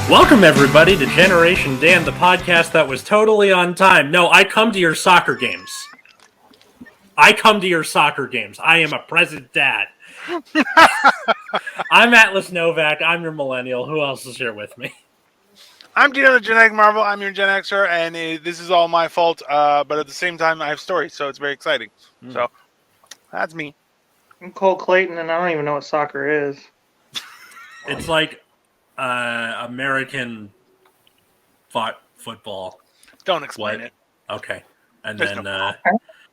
Welcome, everybody, to Generation Dan, the podcast that was totally on time. No, I come to your soccer games. I am a present dad. I'm Atlas Novak. I'm your millennial. Who else is here with me? I'm Dino, the Genetic Marvel. I'm your Gen Xer, and this is all my fault. But at the same time, I have stories, so it's very exciting. So that's me. I'm Cole Clayton, and I don't even know what soccer is. It's like American football. Don't explain it. Okay. And There's then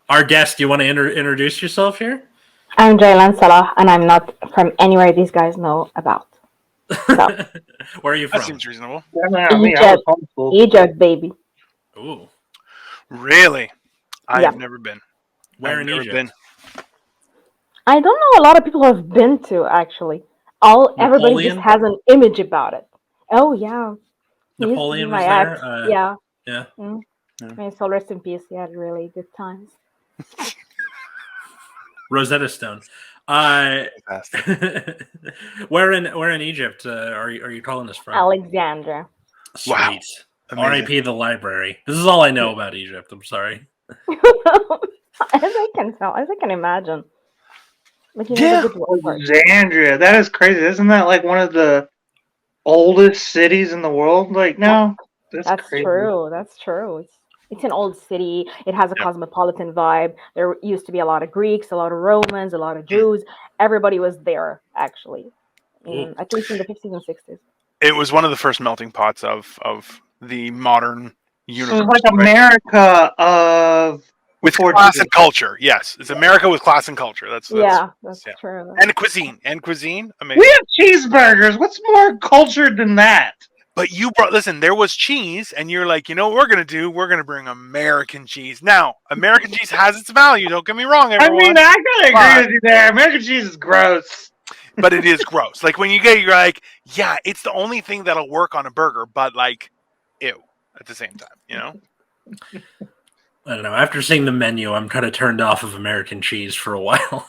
our guest, do you want to introduce yourself here? I'm Jaylan Salah, and I'm not from anywhere these guys know about. So. Where are you from? That seems reasonable. Egypt, baby. Ooh. Really? I have never been. Where in Egypt? I don't know a lot of people have been to, actually. Everybody just has an image about it. Oh, yeah. Napoleon was there? Yeah. Yeah. May his soul rest in peace. He had really good times. Rosetta Stone. Where in Egypt are you calling us from? Alexandria. Sweet. Wow. R.I.P. the library. This is all I know about Egypt. I'm sorry. As I can imagine. But Alexandria. That is crazy. Isn't that like one of the oldest cities in the world? Like, no. That's true. That's true. It's an old city. It has a cosmopolitan vibe. There used to be a lot of Greeks, a lot of Romans, a lot of Jews. Everybody was there, actually, at least in the 50s and 60s. It was one of the first melting pots of the modern universe. So it's like America with class and culture. Yes, it's America with class and culture. That's true. And cuisine. Amazing. We have cheeseburgers. What's more cultured than that? But listen, there was cheese, and you're like, you know what we're going to do? We're going to bring American cheese. Now, American cheese has its value. Don't get me wrong, everyone. I mean, I gotta agree with you there. American cheese is gross. But it is gross. Like, when you're like, yeah, it's the only thing that'll work on a burger, but, like, ew, at the same time, you know? I don't know. After seeing the menu, I'm kind of turned off of American cheese for a while.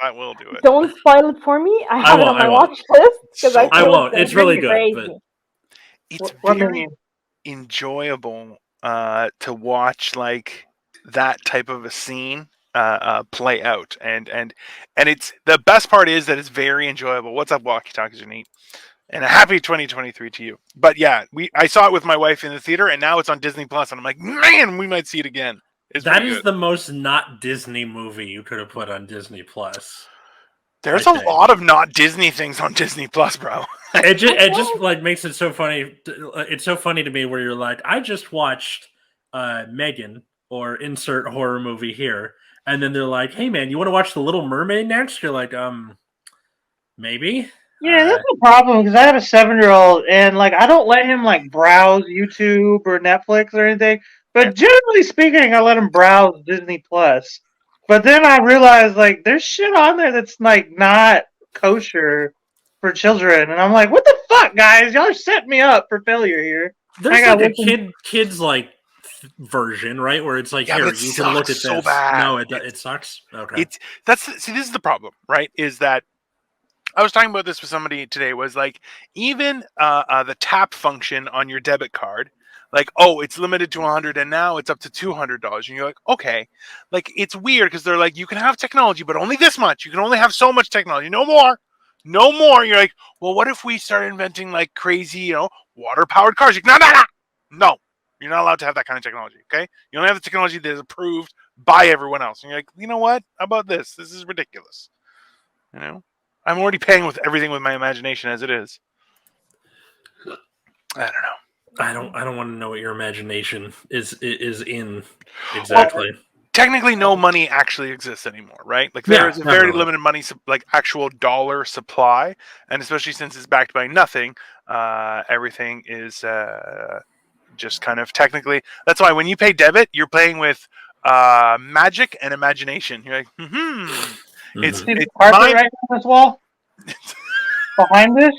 I will do it. Don't spoil it for me. I have it on my watch list. I won't. It's really good. But... It's very enjoyable to watch, like, that type of a scene play out. And it's the best part is that it's very enjoyable. What's up, Walkie Talkies are neat. And a happy 2023 to you. But yeah, I saw it with my wife in the theater, and now it's on Disney Plus, and I'm like, man, we might see it again. That is the most not Disney movie you could have put on Disney Plus. There's a lot of not Disney things on Disney Plus, bro. it just like makes it so funny. It's so funny to me where you're like, I just watched Megan or insert horror movie here, and then they're like, hey man, you want to watch The Little Mermaid next? You're like, maybe. Yeah, that's the problem because I have a 7-year-old and like I don't let him like browse YouTube or Netflix or anything. But generally speaking, I let him browse Disney Plus. But then I realized like there's shit on there that's like not kosher for children, and I'm like, what the fuck, guys? Y'all are setting me up for failure here. There's like a kids like version, right? Where it's like, here you can look at this. So bad. No, it sucks. Okay, this is the problem, right? Is that I was talking about this with somebody today. Was like even the tap function on your debit card. Like, oh, it's limited to $100, and now it's up to $200. And you're like, okay. Like, it's weird because they're like, you can have technology, but only this much. You can only have so much technology. No more. No more. You're like, well, what if we start inventing, like, crazy, water-powered cars? You're like, no. You're not allowed to have that kind of technology, okay? You only have the technology that is approved by everyone else. And you're like, you know what? How about this? This is ridiculous. I'm already paying with everything with my imagination as it is. I don't know. I don't want to know what your imagination is in exactly. Well, technically, no money actually exists anymore, right? Like there is a very limited money, like actual dollar supply, and especially since it's backed by nothing, everything is just kind of technically. That's why when you pay debit, you're paying with magic and imagination. You're like, It's carpet right on this wall. Behind this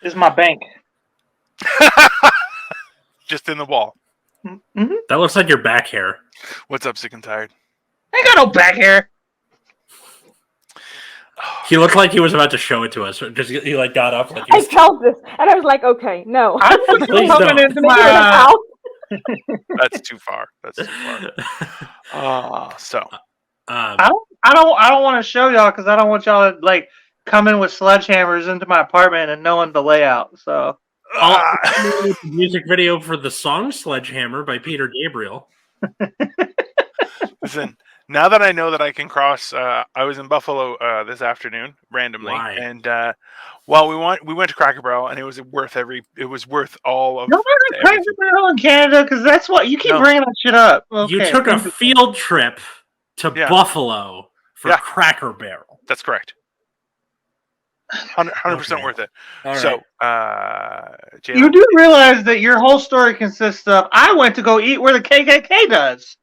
is my bank. Just in the wall. Mm-hmm. That looks like your back hair. What's up, sick and tired? I ain't got no back hair. He looked like he was about to show it to us because he like got up like he I was. felt this, and I was like, okay, no. I'm just Please coming don't. into Figure it my. out. That's too far. That's too far. So I don't want to show y'all because I don't want y'all to like come in with sledgehammers into my apartment and knowing the layout. So the music video for the song "Sledgehammer" by Peter Gabriel. listen. Now that I know that I can cross, I was in Buffalo this afternoon randomly, Why? and well, we went to Cracker Barrel, and it was worth all of. no matter Cracker Barrel in Canada because that's what you keep No. bringing that shit up. Okay. You took a field trip to Yeah. Buffalo for Yeah. Cracker Barrel. That's correct. 100% Okay. worth it. All right. So, Jaylan, You do realize that your whole story consists of I went to go eat where the KKK does.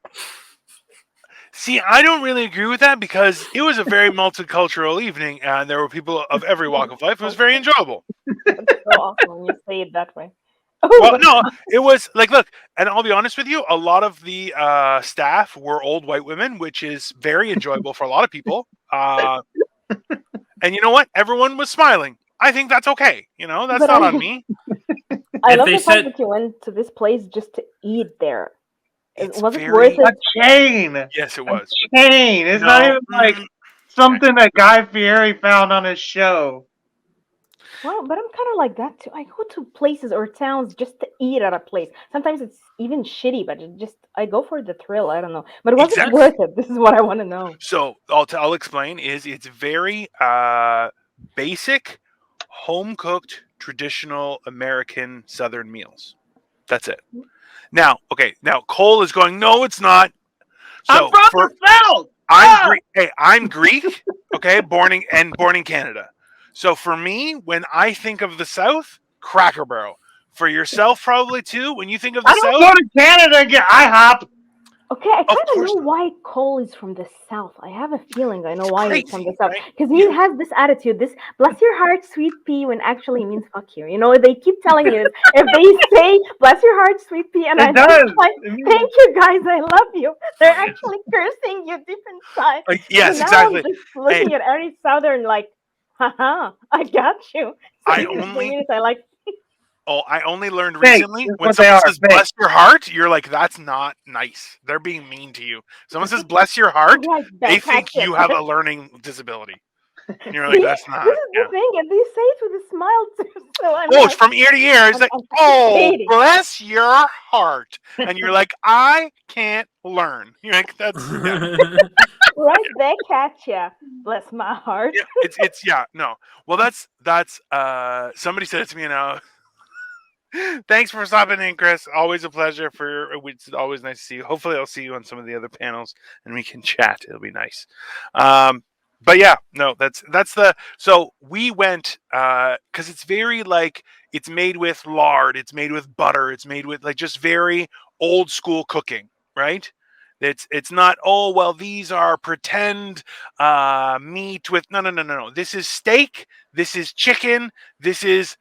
see, I don't really agree with that because it was a very multicultural evening, and there were people of every walk of life. It was very enjoyable. That's so awesome when you say it that way. Well, no, it was like, look, and I'll be honest with you, a lot of the staff were old white women, which is very enjoyable for a lot of people. And you know what? Everyone was smiling. I think that's okay. That's But not I- on me. I If love they the said- fact that you went to this place just to eat there. It's Was it very- worth A it? chain. Yes, it A was. chain. It's not even like something that Guy Fieri found on his show. Well, but I'm kind of like that too. I go to places or towns just to eat at a place. Sometimes it's even shitty, but I go for the thrill. I don't know, but was Exactly. it worth it? This is what I want to know. So I'll explain. It's very basic, home cooked, traditional American Southern meals. That's it. Now, Cole is going. No, it's not. So I'm from the South. I'm Greek. Hey, I'm Greek. Okay, born in Canada. So for me, when I think of the South, Cracker Barrel. For yourself, probably too. When you think of the I don't South, go to Canada and get IHOP. Okay, I kind of course know not. why Cole is from the South. I have a feeling I know why he's from crazy, the South. right? Because he has this attitude, this bless your heart, sweet pea, when actually he means fuck you. They keep telling you if they say bless your heart, sweet pea, and It I'm does. just like, thank you guys, I love you. They're actually cursing you deep inside. Yes, So now exactly. I'm just looking at every Southern like, haha, I got you. So I these are the only- meanings I like. I only learned Fake. recently That's when what they someone are, says fake. "bless your heart," you're like, "That's not nice." They're being mean to you. Someone says "bless your heart," Right, they that's think it. you have a learning disability. And you're like, See? "That's not." This is Yeah. the thing, and they say it with a smile too. So I'm Oh, like, it's from ear to ear. It's I'm like, "Oh, anticipating. bless your heart," and you're like, "I can't learn." You're like, "That's yeah." Right back at ya. Bless my heart. Yeah, it's yeah, no. Well, that's somebody said it to me now. Thanks for stopping in, Chris. Always a pleasure. It's always nice to see you. Hopefully, I'll see you on some of the other panels and we can chat. It'll be nice. But yeah, no, that's the. So we went because it's very like it's made with lard, it's made with butter, it's made with like just very old school cooking, right? It's not, oh well, these are pretend meat with no. This is steak. This is chicken. This is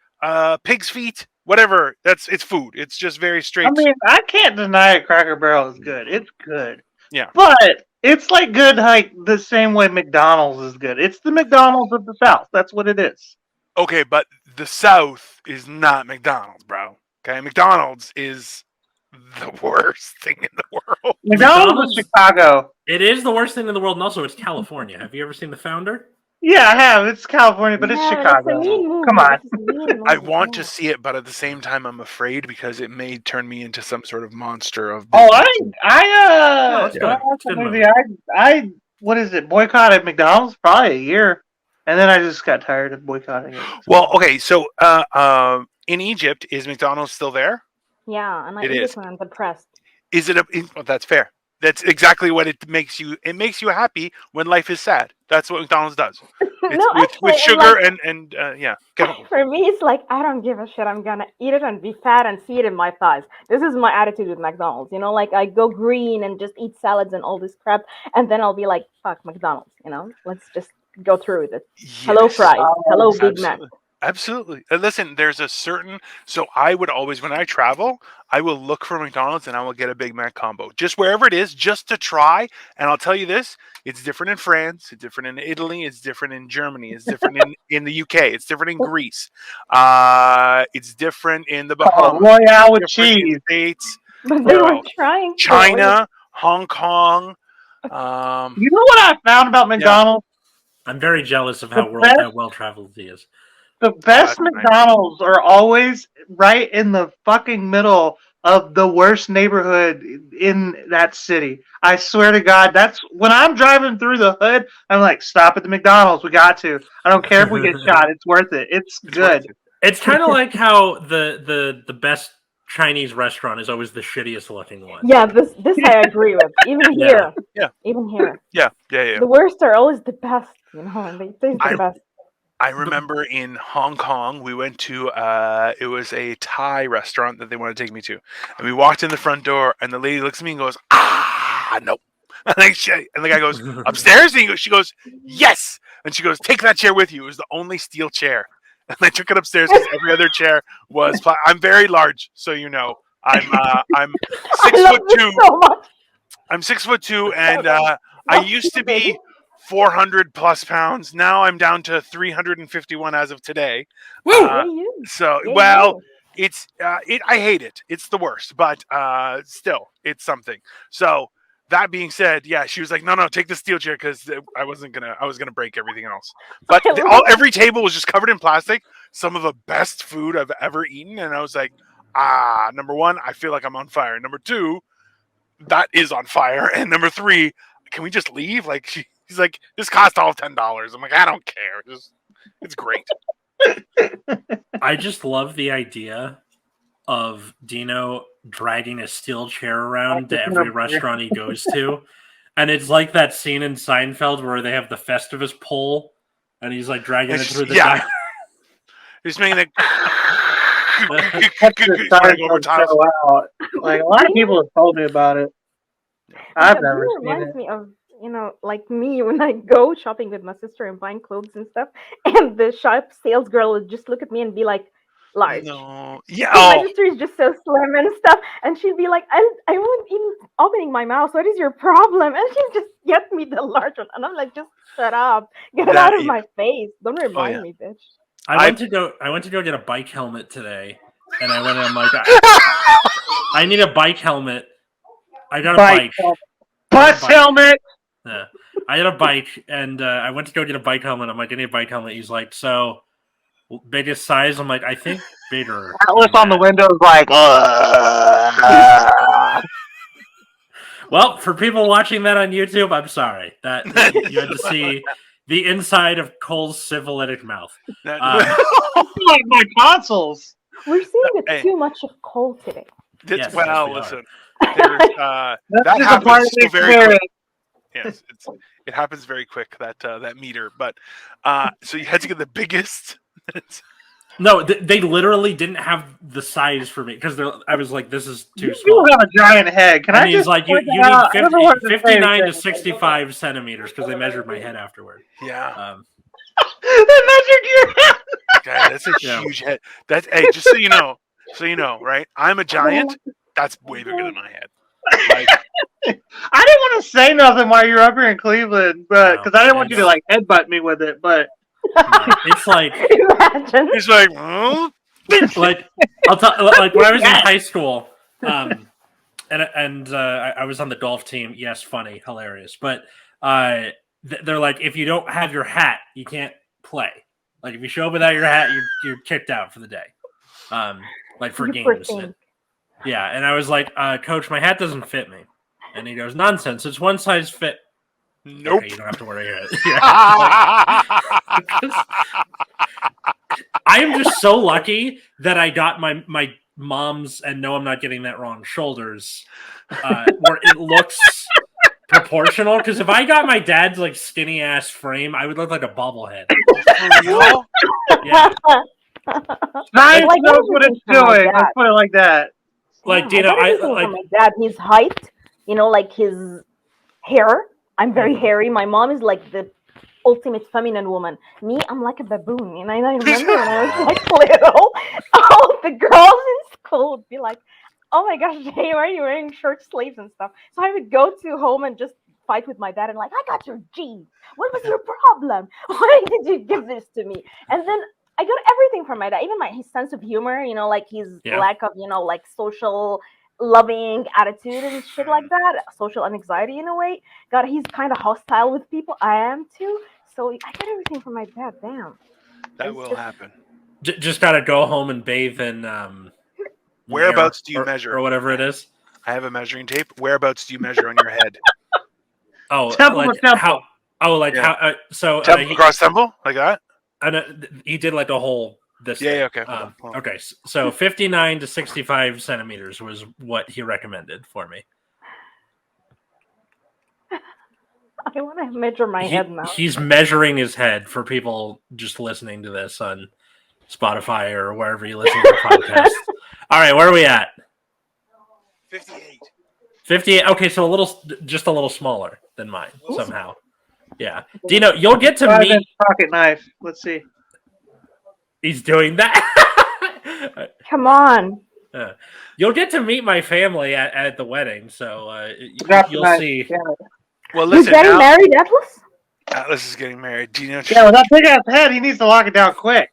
pig's feet. Whatever. It's food. It's just very straight. I mean, I can't deny it. Cracker Barrel is good. It's good. Yeah. But it's like good, like the same way McDonald's is good. It's the McDonald's of the South. That's what it is. Okay, but the South is not McDonald's, bro. Okay, McDonald's is the worst thing in the world. McDonald's is Chicago. It is the worst thing in the world, and also it's California. Have you ever seen The Founder? Yeah, I have. It's California, but it's Yeah, Chicago. That's a mean movie. Come on. This is a mean I movie, want yeah. to see it, but at the same time, I'm afraid because it may turn me into some sort of monster of. Oh, business. No, it's when I good. watched It's a the good movie, movie. I what is it? Boycotted McDonald's probably a year, and then I just got tired of boycotting it. Well, okay, so in Egypt, is McDonald's still there? Yeah, and I It eat is. it when I'm depressed. Is it well, that's fair. That's exactly what it makes you. It makes you happy when life is sad. That's what McDonald's does. It's No, with actually, sugar like, and yeah. Go. for me, it's like I don't give a shit. I'm gonna eat it and be fat and see it in my thighs. This is my attitude with McDonald's. Like I go green and just eat salads and all this crap, and then I'll be like, "Fuck McDonald's." Let's just go through with it. Hello, Yes. fries. Hello, Big Mac. Absolutely. Absolutely. Listen, there's a certain. So I would always, when I travel, I will look for McDonald's and I will get a Big Mac combo, just wherever it is, just to try. And I'll tell you this: it's different in France, it's different in Italy, it's different in Germany, it's different in the UK, it's different in Greece, it's different in the Oh, Bahamas, Royale with different in cheese. States, But they where were else? trying for it. China, Hong Kong. You know what I found about McDonald's? I'm very jealous of The how best well traveled he is. The best That's nice. McDonald's are always right in the fucking middle of the worst neighborhood in that city. I swear to God, that's when I'm driving through the hood, I'm like, stop at the McDonald's. We got to. I don't care if we get shot. It's worth it. It's It's worth good. it. It's kind of like how the best Chinese restaurant is always the shittiest looking one. Yeah, this I agree with. Even Yeah. here. Yeah. Even here. Yeah. The worst are always the best, and they taste the best. I remember in Hong Kong, we went to it was a Thai restaurant that they wanted to take me to, and we walked in the front door, and the lady looks at me and goes, "Ah, no." And the guy goes, "Upstairs?" And she goes, "Yes." And she goes, "Take that chair with you." It was the only steel chair, and I took it upstairs because every other chair was. I'm very large, so you know. I'm I 6 love foot this 2. so much. I'm 6'2", and I used to be 400 plus pounds. Now I'm down to 351 as of today. Yeah, you. So, Yeah, well, you. it's I hate it. It's the worst, but still, it's something. So that being said, yeah, she was like, no, take the steel chair because I was gonna break everything else. But every table was just covered in plastic. Some of the best food I've ever eaten, and I was like, number one, I feel like I'm on fire. Number two, that is on fire. And number three, can we just leave? Like he's like, this cost all $10. I'm like, I don't care. It's great. I just love the idea of Dino dragging a steel chair around to every restaurant he goes to. And it's like that scene in Seinfeld where they have the Festivus pole and he's like dragging it through the diner. He's making it out. Like a lot of people have told me about it. I've never seen reminds it. me of like me when I go shopping with my sister and buying clothes and stuff, and the shop sales girl would just look at me and be like, large. No. Yeah. My sister is just so slim and stuff, and she'd be like, I won't even opening my mouth. What is your problem? And she'd just get me the large one, and I'm like, just shut up, get it out of my face. Don't remind me, bitch. I went to go get a bike helmet today, and I went and I'm like, I need a bike helmet. I got a bike. Bus helmet. Yeah. I had a bike, and I went to go get a bike helmet. I'm like, I need a bike helmet. He's like, so biggest size? I'm like, I think bigger. Atlas on the window is like, Well, for people watching that on YouTube, I'm sorry that you had to see the inside of Cole's syphilitic mouth. my tonsils. We're seeing too much of Cole today. Yes, listen. That happens so very quick. Yes, it happens very quick, that meter. But so you had to get the biggest. No, they literally didn't have the size for me because I was like, "This is too small." You have a giant head. Can and I he's just like, "You need 59 to 65 centimeters because they measured my head afterward." Yeah, they measured your head. God, that's a huge head. That's just so you know, right? I'm a giant. That's way bigger than my head. Like, I didn't want to say nothing while you were up here in Cleveland, but because I didn't want you to like headbutt me with it. But it's like, imagine. It's like, huh? Like I'll tell, like when I was in high school, and I was on the golf team. Yes, funny, hilarious. But they're like, if you don't have your hat, you can't play. Like if you show up without your hat, you're kicked out for the day. Like for games. Yeah, and I was like, Coach, my hat doesn't fit me. And he goes, nonsense. It's one size fit. Nope. Okay, you don't have to worry about it. Yeah. I am just so lucky that I got my mom's, and no, I'm not getting that wrong, shoulders, where it looks proportional. Because if I got my dad's like skinny ass frame, I would look like a bobblehead. Yeah. Science knows what it's doing. Let's put it like that. Like Dino, I like my dad, his height, like his hair. I'm very hairy. My mom is like the ultimate feminine woman. Me, I'm like a baboon. And I remember when I was like little, all the girls in school would be like, "Oh my gosh, Jay, why are you wearing short sleeves and stuff?" So I would go to home and just fight with my dad and like, "I got your jeans. What was your problem? Why did you give this to me?" And then I got everything from my dad, even his sense of humor, like his Yeah. lack of, like social loving attitude and shit like that, social anxiety in a way. God, he's kind of hostile with people. I am too. So I get everything from my dad. Damn. That It's will just- happen. Just gotta go home and bathe in Whereabouts do you or, measure? or whatever it is. I have a measuring tape. Whereabouts do you measure on your head? Oh, Temple like to temple. how? Oh, like Yeah. how? So Temple across temple, like that. he did like a whole this. Yeah, thing. yeah, okay, hold on. Okay, so 59 to 65 centimeters was what he recommended for me. I want to measure my head now. He's measuring his head for people just listening to this on Spotify or wherever you listen to your podcast. All right, where are we at? 58. 58. Okay, so just a little smaller than mine somehow. Yeah, Dino, you'll get to 5-inch meet. pocket knife. Let's see. He's doing that. Come on. You'll get to meet my family at the wedding, so Drop the you'll knife. see. Yeah, Well, You're listen. getting Now, married, Atlas? Atlas is getting married. Do you know? yeah, with that big ass head, he needs to lock it down quick.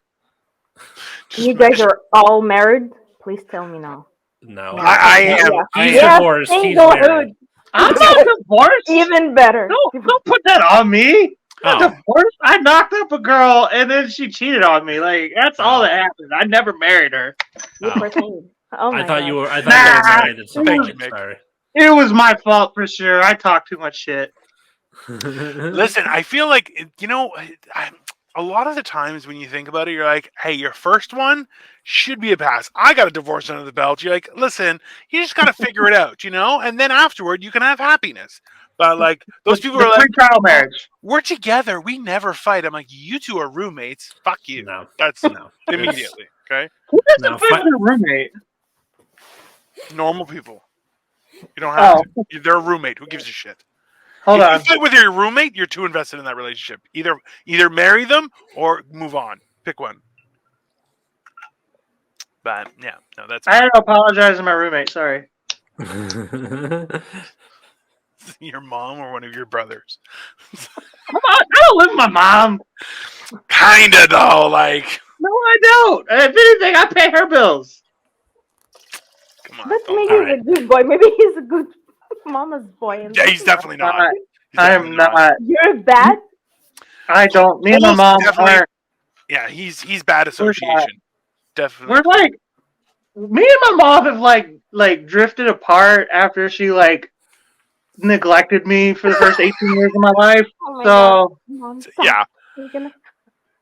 You guys are all married? Please tell me no. No, I am. Yeah. I He's am. divorced. He's singlehood. married. I'm not divorced. Even better. Don't put that on me. I'm Oh. not divorced. I knocked up a girl and then she cheated on me. Like that's all that happened. I never married her. You Oh. poor thing. Oh my I thought God. you were married at some Thank point. you, Mick. Sorry. It was my fault for sure. I talk too much shit. Listen, I feel like a lot of the times when you think about it, you're like, "Hey, your first one should be a pass." I got a divorce under the belt. You're like, "Listen, you just got to figure it out, and then afterward you can have happiness." But like those people are like, pre-trial marriage. "We're together. We never fight." I'm like, "You two are roommates. Fuck you." No, That's no. immediately okay. Who doesn't No, fight with a roommate? Normal people. You don't have Oh. to. They're a roommate. Who gives a shit? Hold if on. you fight with your roommate, you're too invested in that relationship. Either marry them or move on. Pick one. But yeah, no, that's I had to apologize to my roommate. Sorry. your mom or one of your brothers. I don't live with my mom. Kinda though, like. No, I don't. If anything, I pay her bills. Come on. But don't- maybe he's a good boy. Maybe he's a good mama's boy. And Yeah, he's definitely not. He's I am definitely not. You're bad. I don't. Me and my mom Definitely. aren't. Yeah, he's bad association. Definitely. We're like, me and my mom have like drifted apart after she like neglected me for the first 18 years of my life. Oh my So God. Mom, stop. Yeah, You're gonna-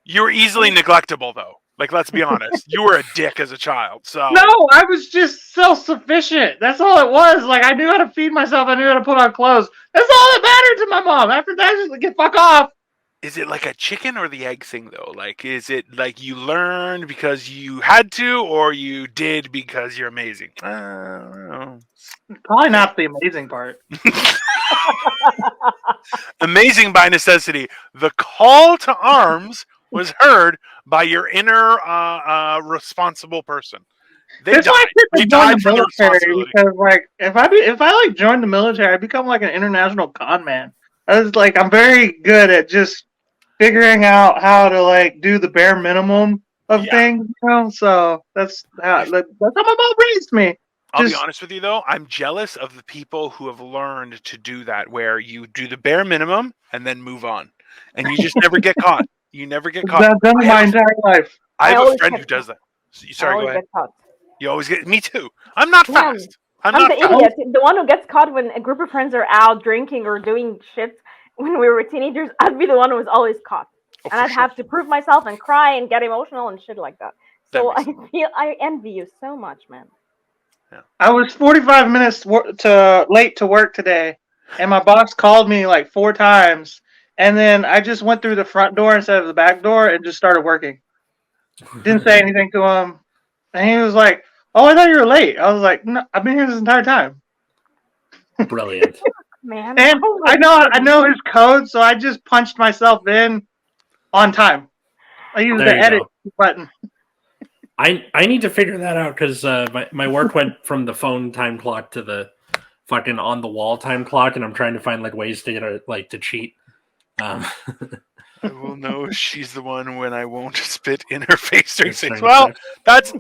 you were easily neglectable though. Like, let's be honest, you were a dick as a child. So no, I was just self-sufficient. That's all it was. Like I knew how to feed myself. I knew how to put on clothes. That's all that mattered to my mom. After that, just like, get fuck off. is it like a chicken or the egg thing though? Like, is it like you learned because you had to, or you did because you're amazing? I don't know. Probably not the amazing part. Amazing by necessity. The call to arms was heard by your inner responsible person. They That's why died. I They should join died the for their military responsibility. because, like, if I like joined the military, I become like an international con man. I was like, I'm very good at just figuring out how to like do the bare minimum of Yeah. things, So that's how my mom raised me. I'll be Just- honest with you though, I'm jealous of the people who have learned to do that, where you do the bare minimum and then move on, and you just never get caught. You never get caught. I've done it my entire life. I I have a always friend get who does that. I Sorry, go always ahead. get caught. You always get me too. I'm not Man, fast. I'm I'm not the fast. idiot, the one who gets caught when a group of friends are out drinking or doing shit. When we were teenagers, I'd be the one who was always caught, Oh, and for I'd sure. have to prove myself and cry and get emotional and shit like that. So That makes I envy you so much, man. I was 45 minutes late to work today, and my boss called me like 4 times, and then I just went through the front door instead of the back door and just started working. Didn't say anything to him, and he was like, "Oh, I thought you were late." I was like, "No, I've been here this entire time." Brilliant. man. And Oh my I know his code, so I just punched myself in on time. I used There the you edit go. button. I need to figure that out because my work went from the phone time clock to the fucking on the wall time clock, and I'm trying to find like ways to get her like to cheat. I will know she's the one when I won't spit in her face during It's sex. 36. Well,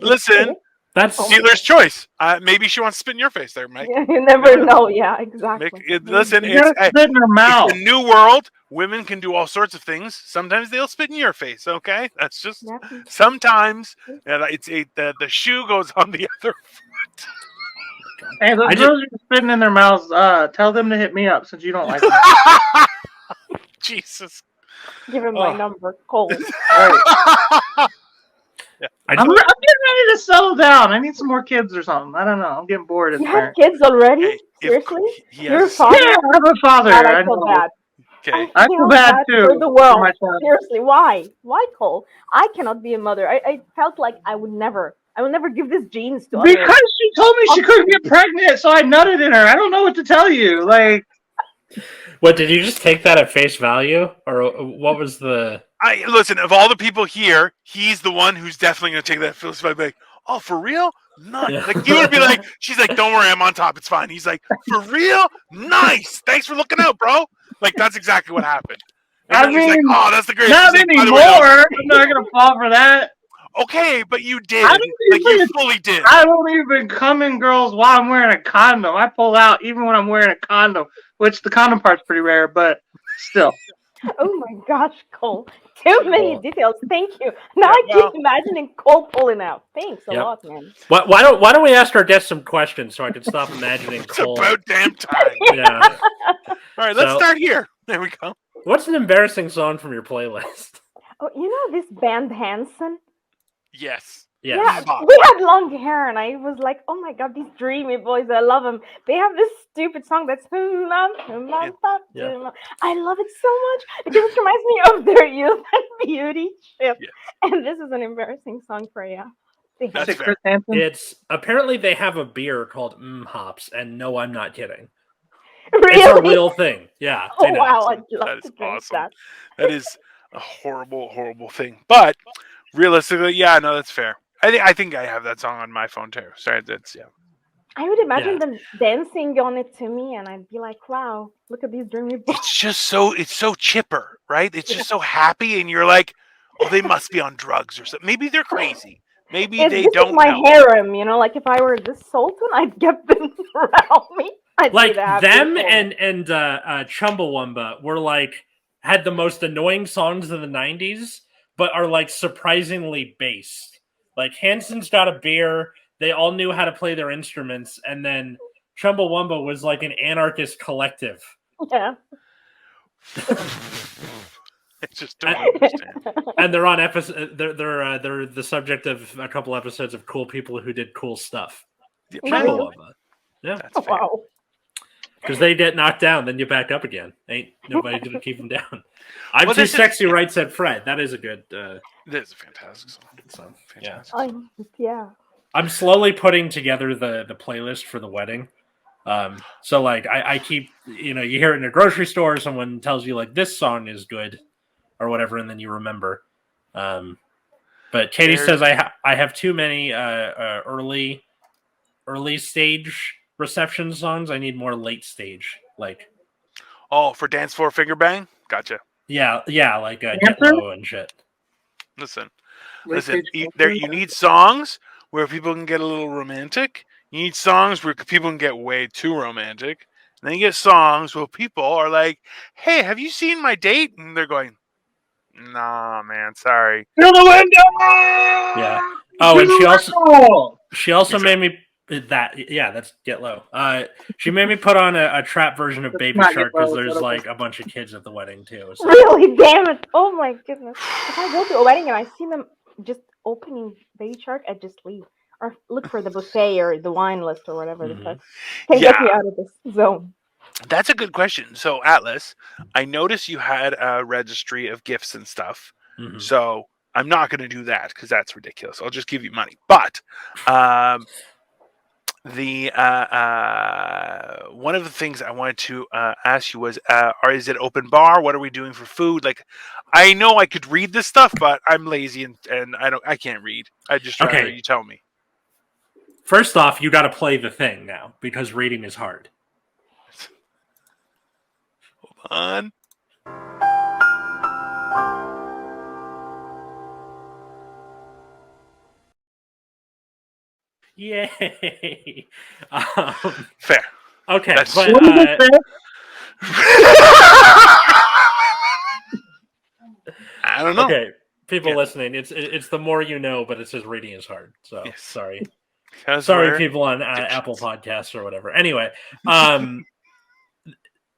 listen, That's dealer's choice. Maybe she wants to spit in your face there, Mike. Yeah, you never know. Yeah, exactly. Listen, You gotta spit in her mouth. it's a new world. Women can do all sorts of things. Sometimes they'll spit in your face. Okay, that's just Yeah. sometimes. The shoe goes on the other foot. Hey, those girls are spitting in their mouths. Tell them to hit me up since you don't like them. Jesus. Give him my number, Cole. Yeah. I'm getting ready to settle down. I need some more kids or something. I don't know. I'm getting bored as a You have parent. kids already? Hey, Seriously? yes. You're a father? Yeah, I have a father. God, I I feel know. bad. Okay. I feel bad too for the for world. my son. Seriously, why? Why, Cole? I cannot be a mother. I felt like I will never give these genes to others. Because she told me she couldn't get pregnant, so I nutted in her. I don't know what to tell you. Like, what did you just take that at face value, or what was the? Listen. Of all the people here, he's the one who's definitely going to take that Phyllis like, oh, for real? Nice. Yeah. Like, he would be like, she's like, don't worry, I'm on top. It's fine. He's like, for real? Nice. Thanks for looking out, bro. Like, that's exactly what happened. And I then he's like, mean, oh, that's the greatest. not He's like, by the anymore. way, I'm not gonna fall for that. okay, but you did. I Like, don't you even- fully did. I don't even come in girls while I'm wearing a condom. I pull out even when I'm wearing a condom, which the condom part's pretty rare, but still. Oh my gosh, Cole. Too many Cool. details. Thank you. Now I keep imagining Cole pulling out. Thanks a lot, man. Why don't we ask our guests some questions so I can stop imagining It's Cole? about damn time. Yeah. All right, let's start here. There we go. What's an embarrassing song from your playlist? Oh, you know this band Hanson? Yes. Yes. Yeah, we had long hair, and I was like, "Oh my god, these dreamy boys! I love them." They have this stupid song that's I love it so much because it reminds me of their youth and beauty shit. Yes. And this is an embarrassing song for you. That's Chris Hansen? It's apparently they have a beer called Hops, and no, I'm not kidding. Really? It's a real thing. Yeah. Oh wow, I'd love That to is drink awesome. that. That is a horrible, horrible thing. But realistically, yeah, no, that's fair. I think I have that song on my phone too. Sorry, that's I would imagine them dancing on it to me, and I'd be like, "Wow, look at these dreamy boys." It's so chipper, right? It's just so happy, and you're like, oh, they must be on drugs or something. Maybe they're crazy. Maybe they This don't is my know. harem, you know. Like if I were this sultan, I'd get them around me. I'd Like be the them happiest and Chumbawamba were like had the most annoying songs of the 90s, but are like surprisingly based. Like Hanson's got a beer, they all knew how to play their instruments, and then Chumbawamba was like an anarchist collective. Yeah. I just don't understand. And they're on episode. They're the subject of a couple episodes of cool people who did cool stuff. Yeah, Chumbawamba. Yeah, that's fair. Wow. because they get knocked down, then you're back up again. Ain't nobody gonna keep them down. I'm Well, too this is- sexy, right? Said Fred. That is a good. This is a fantastic song. Song. Fantastic. Yeah. I'm slowly putting together the playlist for the wedding. So like I keep, you hear it in a grocery store, someone tells you like this song is good or whatever, and then you remember. But Katie says I have too many early stage reception songs. I need more late stage, like For Dance Floor Finger Bang? Gotcha. yeah, like Get Low and shit. Listen. Late-stage You need songs where people can get a little romantic. You need songs where people can get way too romantic. And then you get songs where people are like, hey, have you seen my date? And they're going, nah, man, sorry. Through the window. Yeah. Oh, and she also made me that's Get Low. She made me put on a trap version of Baby not Shark Get Low, because there's it's like a bunch of kids at the wedding too. So. Really? Damn it. Oh my goodness. If I go to a wedding and I see them just opening Baby Shark, I just leave. Or look for the buffet or the wine list or whatever the fuck. Can get me out of this zone. That's a good question. So, Atlas, I noticed you had a registry of gifts and stuff. Mhm. So, I'm not going to do that because that's ridiculous. I'll just give you money. But the one of the things I wanted to ask you was, is it open bar? What are we doing for food? Like, I know I could read this stuff, but I'm lazy and I can't read. I just rather Okay. you tell me. First off, you got to play the thing now because reading is hard. Hold on. Yay! Fair. Okay, That's- but What did it say? I don't know. okay, people Yeah. listening, it's the more you know, but it says reading is hard. So Yes. sorry, Because sorry, we're people on Egyptians. Apple Podcasts or whatever. Anyway,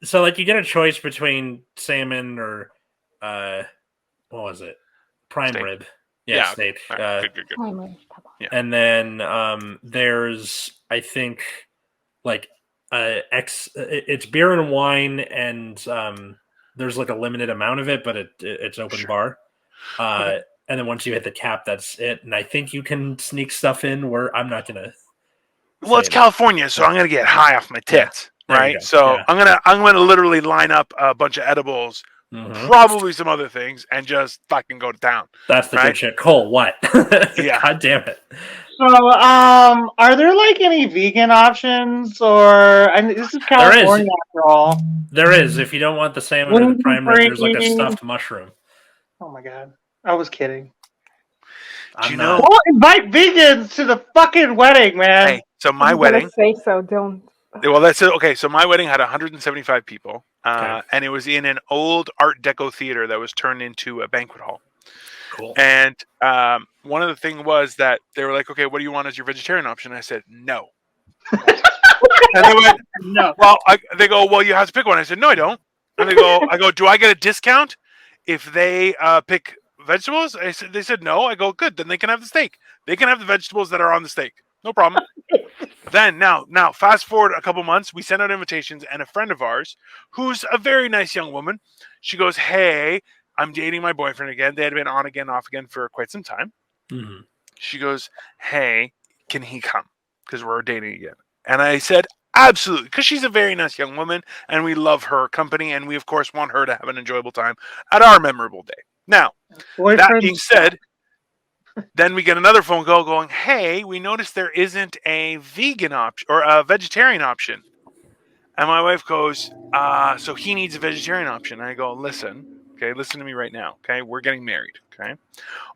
so like you get a choice between salmon or what was it? Prime Steak. rib. Yeah, steak. All right, good. And then there's I think like it's beer and wine, and there's like a limited amount of it, but it's open Sure. bar. Okay. And then once you hit the cap, that's it. And I think you can sneak stuff in where I'm not gonna. Well, it's California, so I'm gonna get high off my tits, There you right? go. So Yeah. I'm gonna literally line up a bunch of edibles, probably some other things, and just fucking go to town. That's the right? good shit. Cole, what? Yeah. God damn it. So, are there like any vegan options, or and this is California after all? There is. If you don't want the salmon or the prime rib, there's like a stuffed mushroom. Oh my god, I was kidding. Do you know? Don't invite vegans to the fucking wedding, man. Hey, so my I'm wedding. gonna say so. Don't. Well, that's it. Okay, so my wedding had 175 people, Okay. and it was in an old Art Deco theater that was turned into a banquet hall. Cool. And one of the things was that they were like, "Okay, what do you want as your vegetarian option?" I said, "No." And they went, No. Well, they go, "Well, you have to pick one." I said, "No, I don't." And I go, "Do I get a discount if they pick vegetables?" They said, "No." I go, "Good, then they can have the steak. They can have the vegetables that are on the steak. No problem." Then now, fast forward a couple months, we sent out invitations, and a friend of ours, who's a very nice young woman, she goes, "Hey, I'm dating my boyfriend again." They had been on again, off again for quite some time. Mm-hmm. She goes, "Hey, can he come? Because we're dating again." And I said, "Absolutely," because she's a very nice young woman, and we love her company, and we, of course, want her to have an enjoyable time at our memorable day. Now, that being said, then we get another phone call going, "Hey, we noticed there isn't a vegan option or a vegetarian option." And my wife goes, "So he needs a vegetarian option." And I go, "Listen to me right now, okay? We're getting married, okay?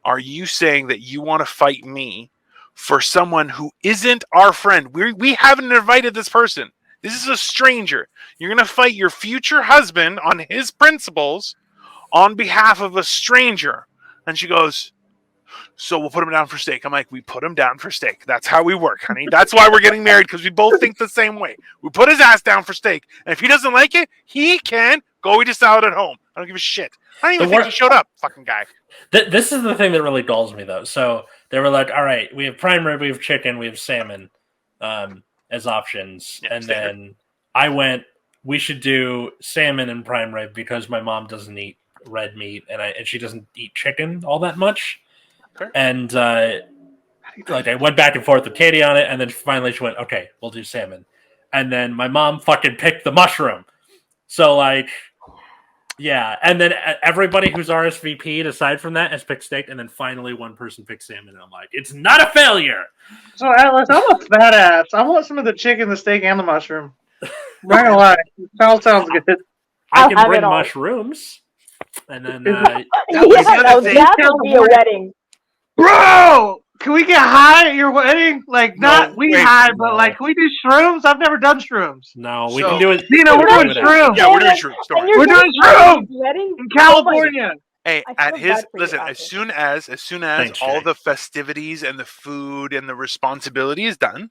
Are you saying that you want to fight me for someone who isn't our friend? We haven't invited this person. This is a stranger. You're going to fight your future husband on his principles on behalf of a stranger." And she goes, "So we'll put him down for steak." I'm like, "We put him down for steak. That's how we work, honey. That's why we're getting married, because we both think the same way. We put his ass down for steak. And if he doesn't like it, he can go eat a salad at home. I don't give a shit." I don't even think he showed up, fucking guy. This is the thing that really galls me, though. So they were like, "All right, we have prime rib, we have chicken, we have salmon as options." Yeah, and standard. then I went, "We should do salmon and prime rib because my mom doesn't eat red meat, and she doesn't eat chicken all that much." Fair. And like I went back and forth with Katie on it, and then finally she went, "Okay, we'll do salmon." And then my mom fucking picked the mushroom. So like, yeah. And then everybody who's RSVP'd aside from that has picked steak, and then finally one person picked salmon. And I'm like, it's not a failure. So, Atlas, I'm a fat ass. I want some of the chicken, the steak, and the mushroom. I'm not gonna lie. It sounds good. I I'll can have bring it all. mushrooms, and then Yeah, the other thing. that would be a wedding. Bro, can we get high at your wedding? Like, No, not weed wait. high, No. but like, can we do shrooms? I've never done shrooms. no, we So- can do it. Dino, we're we can doing do it shrooms Yeah, we're doing shrooms. Don't And worry. you're We're doing getting shrooms! wedding in California. Hey, I at feel his bad for you, listen, Alex. as soon as Thanks, all Jay. the festivities and the food and the responsibility is done,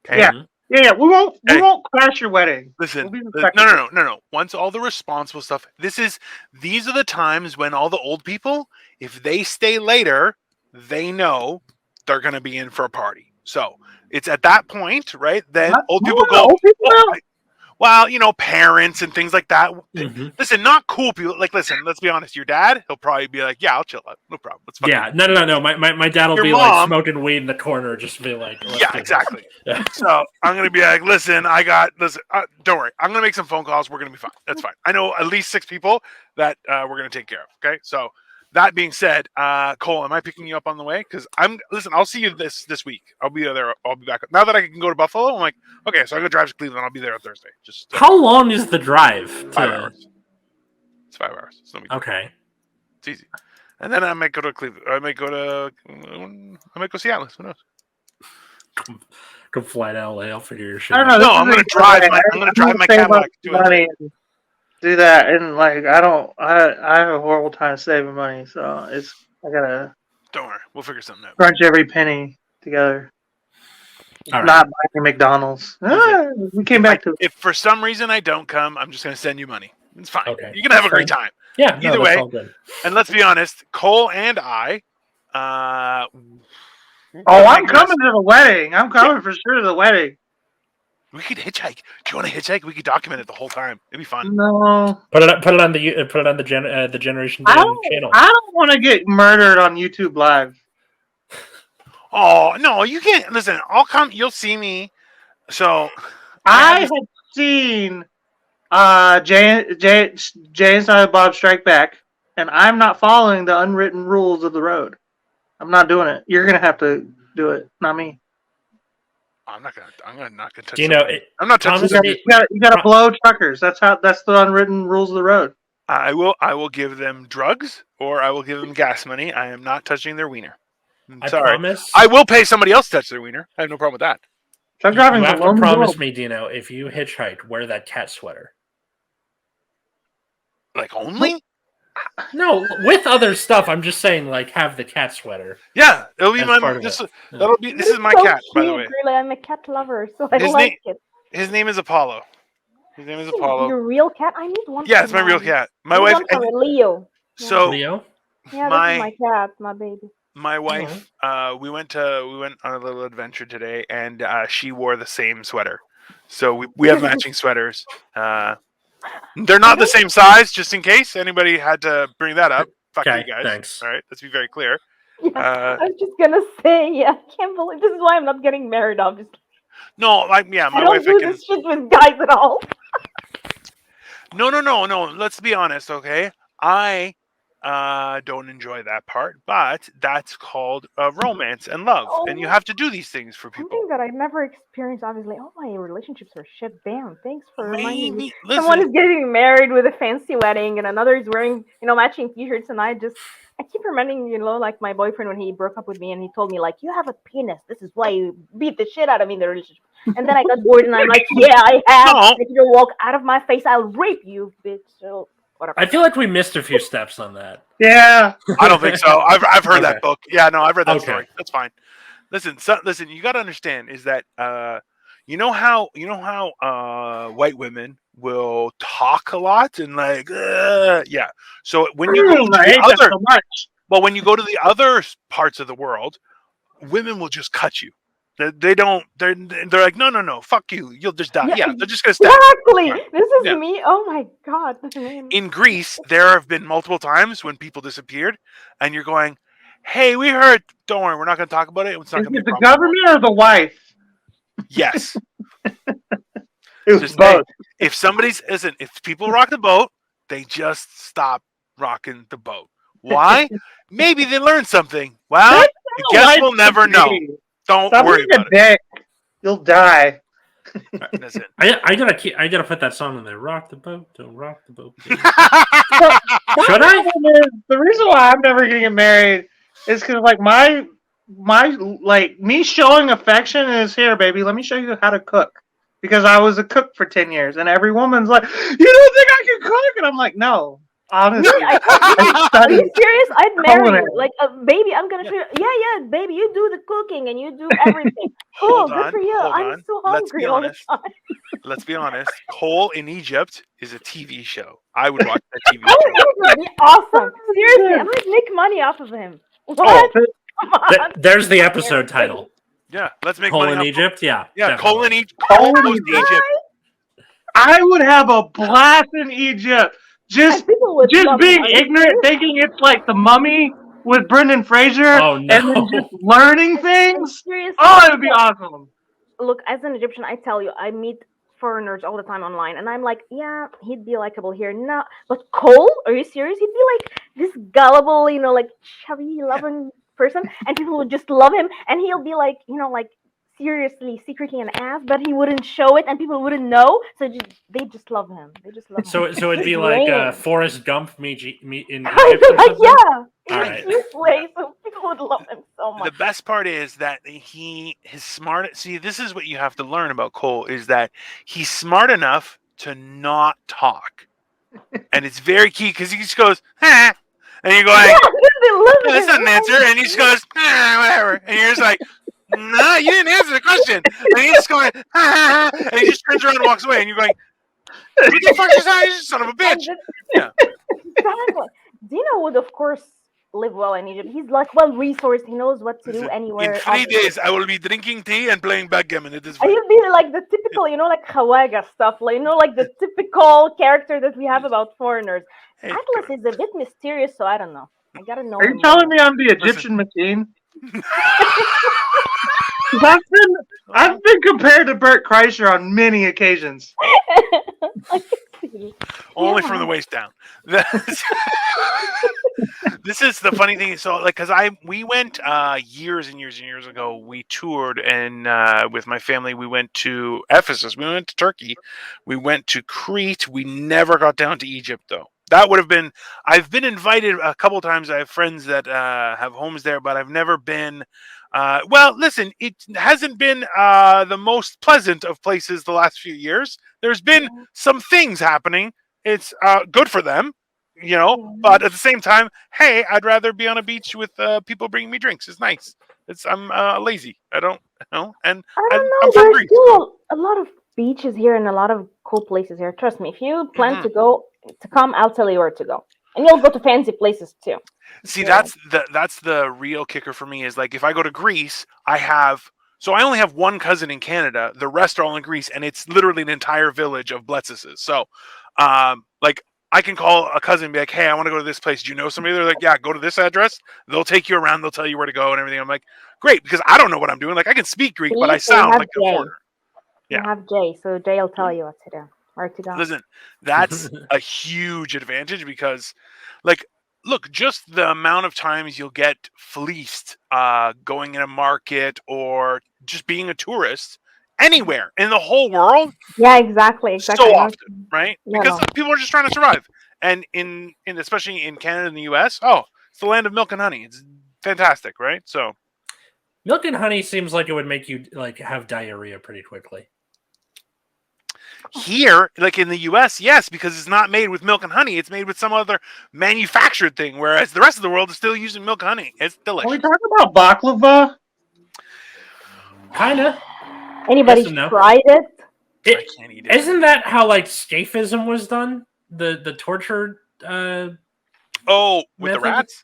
okay? Yeah. Yeah, we won't Hey. crash your wedding. Listen, We'll be no. Once all the responsible stuff, these are the times when all the old people, if they stay later, they know they're going to be in for a party. So it's at that point, right? Then What? old What people are the go. old people "Oh, now?" well, parents and things like that. Mhm. Listen, not cool people. Like, listen, let's be honest. Your dad, he'll probably be like, yeah, I'll chill out. No problem. Let's fucking. Yeah, no. My dad will Your be like mom- smoking weed in the corner, just be like, "Let's Yeah, do this." exactly. Yeah. So I'm gonna be like, listen, don't worry. I'm gonna make some phone calls. We're gonna be fine. That's fine. I know at least 6 people that we're gonna take care of. Okay. So that being said, Cole, am I picking you up on the way? Because listen. I'll see you this week. I'll be there. I'll be back. Now that I can go to Buffalo, I'm like, okay, so I'm gonna drive to Cleveland. I'll be there on Thursday. Just How long is the drive? 5 hours. It's 5 hours. It's no big deal. Okay. It's easy. And then I might go to Cleveland. I might go Seattle. Who knows? Come fly to LA. I'll figure your shit I don't out. know. No, I'm gonna drive my Cadillac to it. money and do that, and like I don't. I have a horrible time saving money, so I gotta Don't worry, we'll figure something out. crunch every penny together. All right. Not buying McDonald's. We came back to If for some reason I don't come, I'm just gonna send you money. It's fine. Okay. You're gonna have a great time. Yeah. No, Either that's way. all good. And let's be honest, Cole and I. I'm coming to the wedding. I'm coming for sure to the wedding. We could hitchhike. Do you want to hitchhike? We could document it the whole time. It'd be fun. No, Put it on the Generation I Dan don't. channel. I don't want to get murdered on YouTube Live. Oh no, you can't. Listen, I'll come. You'll see me. So I had seen Jay and Silent Bob Strike Back, and I'm not following the unwritten rules of the road. I'm not doing it. You're gonna have to do it, not me. I'm not gonna touch. Dino, I'm not touching. Thomas, You gotta blow truckers. That's the unwritten rules of the road. I will give them drugs or I will give them gas money. I am not touching their wiener. I'm I sorry. promise. I will pay somebody else to touch their wiener. I have no problem with that. I'm driving You the have to lone promise wolf. me, Dino, if you hitchhike, wear that cat sweater. Like only? No, with other stuff. I'm just saying, like, have the cat sweater. Yeah, it'll be As my. part of This, it. that'll be. This is my so cat, by the cute, way. Really, I'm a cat lover, so I His like it. His name is Apollo. His name is Apollo. Your real cat? I need one. Yeah, for it's my real mine. cat. I My need wife. one for Leo. So Leo? Yeah, my- this is my cat, my baby. my wife, we went on a little adventure today, and she wore the same sweater. So we have matching sweaters. They're not the same size, just in case anybody had to bring that up. Fuck Okay, you guys. thanks. All right, let's be very clear. Yeah, I was just gonna say, yeah, I can't believe this is why I'm not getting married. Obviously, No, my I don't wife. do this shit with guys at all. No. Let's be honest, okay? I don't enjoy that part, but that's called romance and love, and you have to do these things for people. Something that I've never experienced. Obviously, all my relationships are shit. Damn, thanks for reminding me. Maybe Someone is listen. getting married with a fancy wedding, and another is wearing, matching T-shirts, and I keep reminding, like my boyfriend when he broke up with me, and he told me like, you have a penis. This is why you beat the shit out of me in the relationship. And then I got bored, and I'm like, yeah, I have. No. If you walk out of my face, I'll rape you, bitch. So whatever. I feel like we missed a few steps on that. Yeah. I don't think so. I've heard Okay. that book. Yeah, no, I've read that Okay. story. That's fine. Listen, you got to understand is that you know how white women will talk a lot and like yeah. So when you go to I hate the that other, so much. well, when you go to the other parts of the world, women will just cut you. They don't. They're like no. Fuck you. You'll just die. Yeah, they're just gonna stab. Exactly. Right. This is Yeah. me. Oh my god. Man. In Greece, there have been multiple times when people disappeared, and you're going, "Hey, we heard. Don't worry, we're not going to talk about it. It's not Is going to it be the a problem." government or the wife? Yes. It was Just both. if people rock the boat, they just stop rocking the boat. Why? Maybe they learned something. Well, I guess Wife we'll never should know. be. Don't Stop worry being a about it. dick. You'll die. All right, that's it. I gotta put that song in there. Rock the boat, don't rock the boat. Should Should I? The reason why I'm never gonna get married is because like my like me showing affection is here, baby. Let me show you how to cook. Because I was a cook for 10 years, and every woman's like, "You don't think I can cook?" And I'm like, "No, honestly, I I Are you studied." serious? I'd marry Culinary. you. Like, baby, I'm gonna show you. Yeah, baby, you do the cooking and you do everything. Cool, Hold good on, for you. hold I'm on. so Let's hungry be all the honest. time. Let's be honest. Cole in Egypt is a TV show. I would watch that TV Oh, show. that would be awesome. Seriously, I might make money off of him. What? Come on. There's the episode title. Yeah, let's make Cole money in off. Egypt. Yeah. Yeah, definitely. Cole goes to Egypt. I would have a blast in Egypt. Just And people would just love him. being Are you ignorant, serious? thinking it's like the Mummy with Brendan Fraser, Oh and then just no. learning And things. seriously, Oh, it would be awesome. look, as an Egyptian, I tell you, I meet foreigners all the time online, and I'm like, yeah, he'd be likable here. No, but Cole, are you serious? He'd be like this gullible, like chubby, Yeah. loving person, and people would just love him, and he'll be like, like seriously, secretly an ass, but he wouldn't show it, and people wouldn't know, so they just love him. They just love him. So it'd He's be like great. Forrest Gump meet in Kind Egypt of or like, something. yeah, All in right. a cute way, so people would love him so The much. best part is that his smart. See, this is what you have to learn about Cole is that he's smart enough to not talk, and it's very key because he just goes, "Huh," and you're Yeah, going, they love "Yeah, that's him. not an answer," and he just goes, "Whatever," and you're just like, "No, you didn't answer the question," and he's just going, and he just turns around and walks away, and you're going, "What the fuck is that? You son of a bitch!" And Yeah. exactly. Dino would, of course, live well in Egypt. He's like well resourced. He knows what to do Listen, in anywhere. 3 days, I will be drinking tea and playing backgammon. It is And fine. he'll be like the typical, like Khawaga stuff, like like the typical character that we have about foreigners. Hey, Atlas is a bit mysterious, so I don't know. I gotta know Are you him telling more. me I'm the Egyptian machine? 'Cause I've been compared to Bert Kreischer on many occasions. Only Yeah. from the waist down. This is the funny thing. So, like, because we went years and years and years ago. We toured and with my family, we went to Ephesus. We went to Turkey. We went to Crete. We never got down to Egypt though. That would have been. I've been invited a couple times. I have friends that have homes there, but I've never been. Well, listen, it hasn't been the most pleasant of places the last few years. There's been some things happening. It's good for them, but at the same time, hey, I'd rather be on a beach with people bringing me drinks. It's nice. I'm lazy. I don't and I I'm don't know. from There's Greece. So. still a lot of beaches here and a lot of cool places here. Trust me. If you plan Mhm. to come, I'll tell you where to go, and you'll go to fancy places too. See, Yeah. that's the real kicker for me is like if I go to Greece, I only have one cousin in Canada. The rest are all in Greece, and it's literally an entire village of Bletzises. So, like I can call a cousin and be like, "Hey, I want to go to this place. Do you know somebody?" They're like, "Yeah, go to this address." They'll take you around. They'll tell you where to go and everything. I'm like, "Great," because I don't know what I'm doing. Like I can speak Greek, but I See, so you sound have like a Jay. foreigner. You Yeah. have Jay, so Jay will tell you what to do, where to go. Listen, that's a huge advantage because, like, look, just the amount of times you'll get fleeced going in a market or just being a tourist anywhere in the whole world Yeah, exactly. so I know. often, right? Yeah, Because no. people are just trying to survive. And in especially in Canada and the US, oh, it's the land of milk and honey. It's fantastic, right? So Milk and honey seems like it would make you like have diarrhea pretty quickly. here, like in the US, yes, because it's not made with milk and honey. It's made with some other manufactured thing, whereas the rest of the world is still using milk and honey. It's Are we delicious. talking about baklava? Kinda. Anybody Yes and no. tried it? I can't eat it. Isn't that how like scaphism was done? The torture Oh, with the method? rats?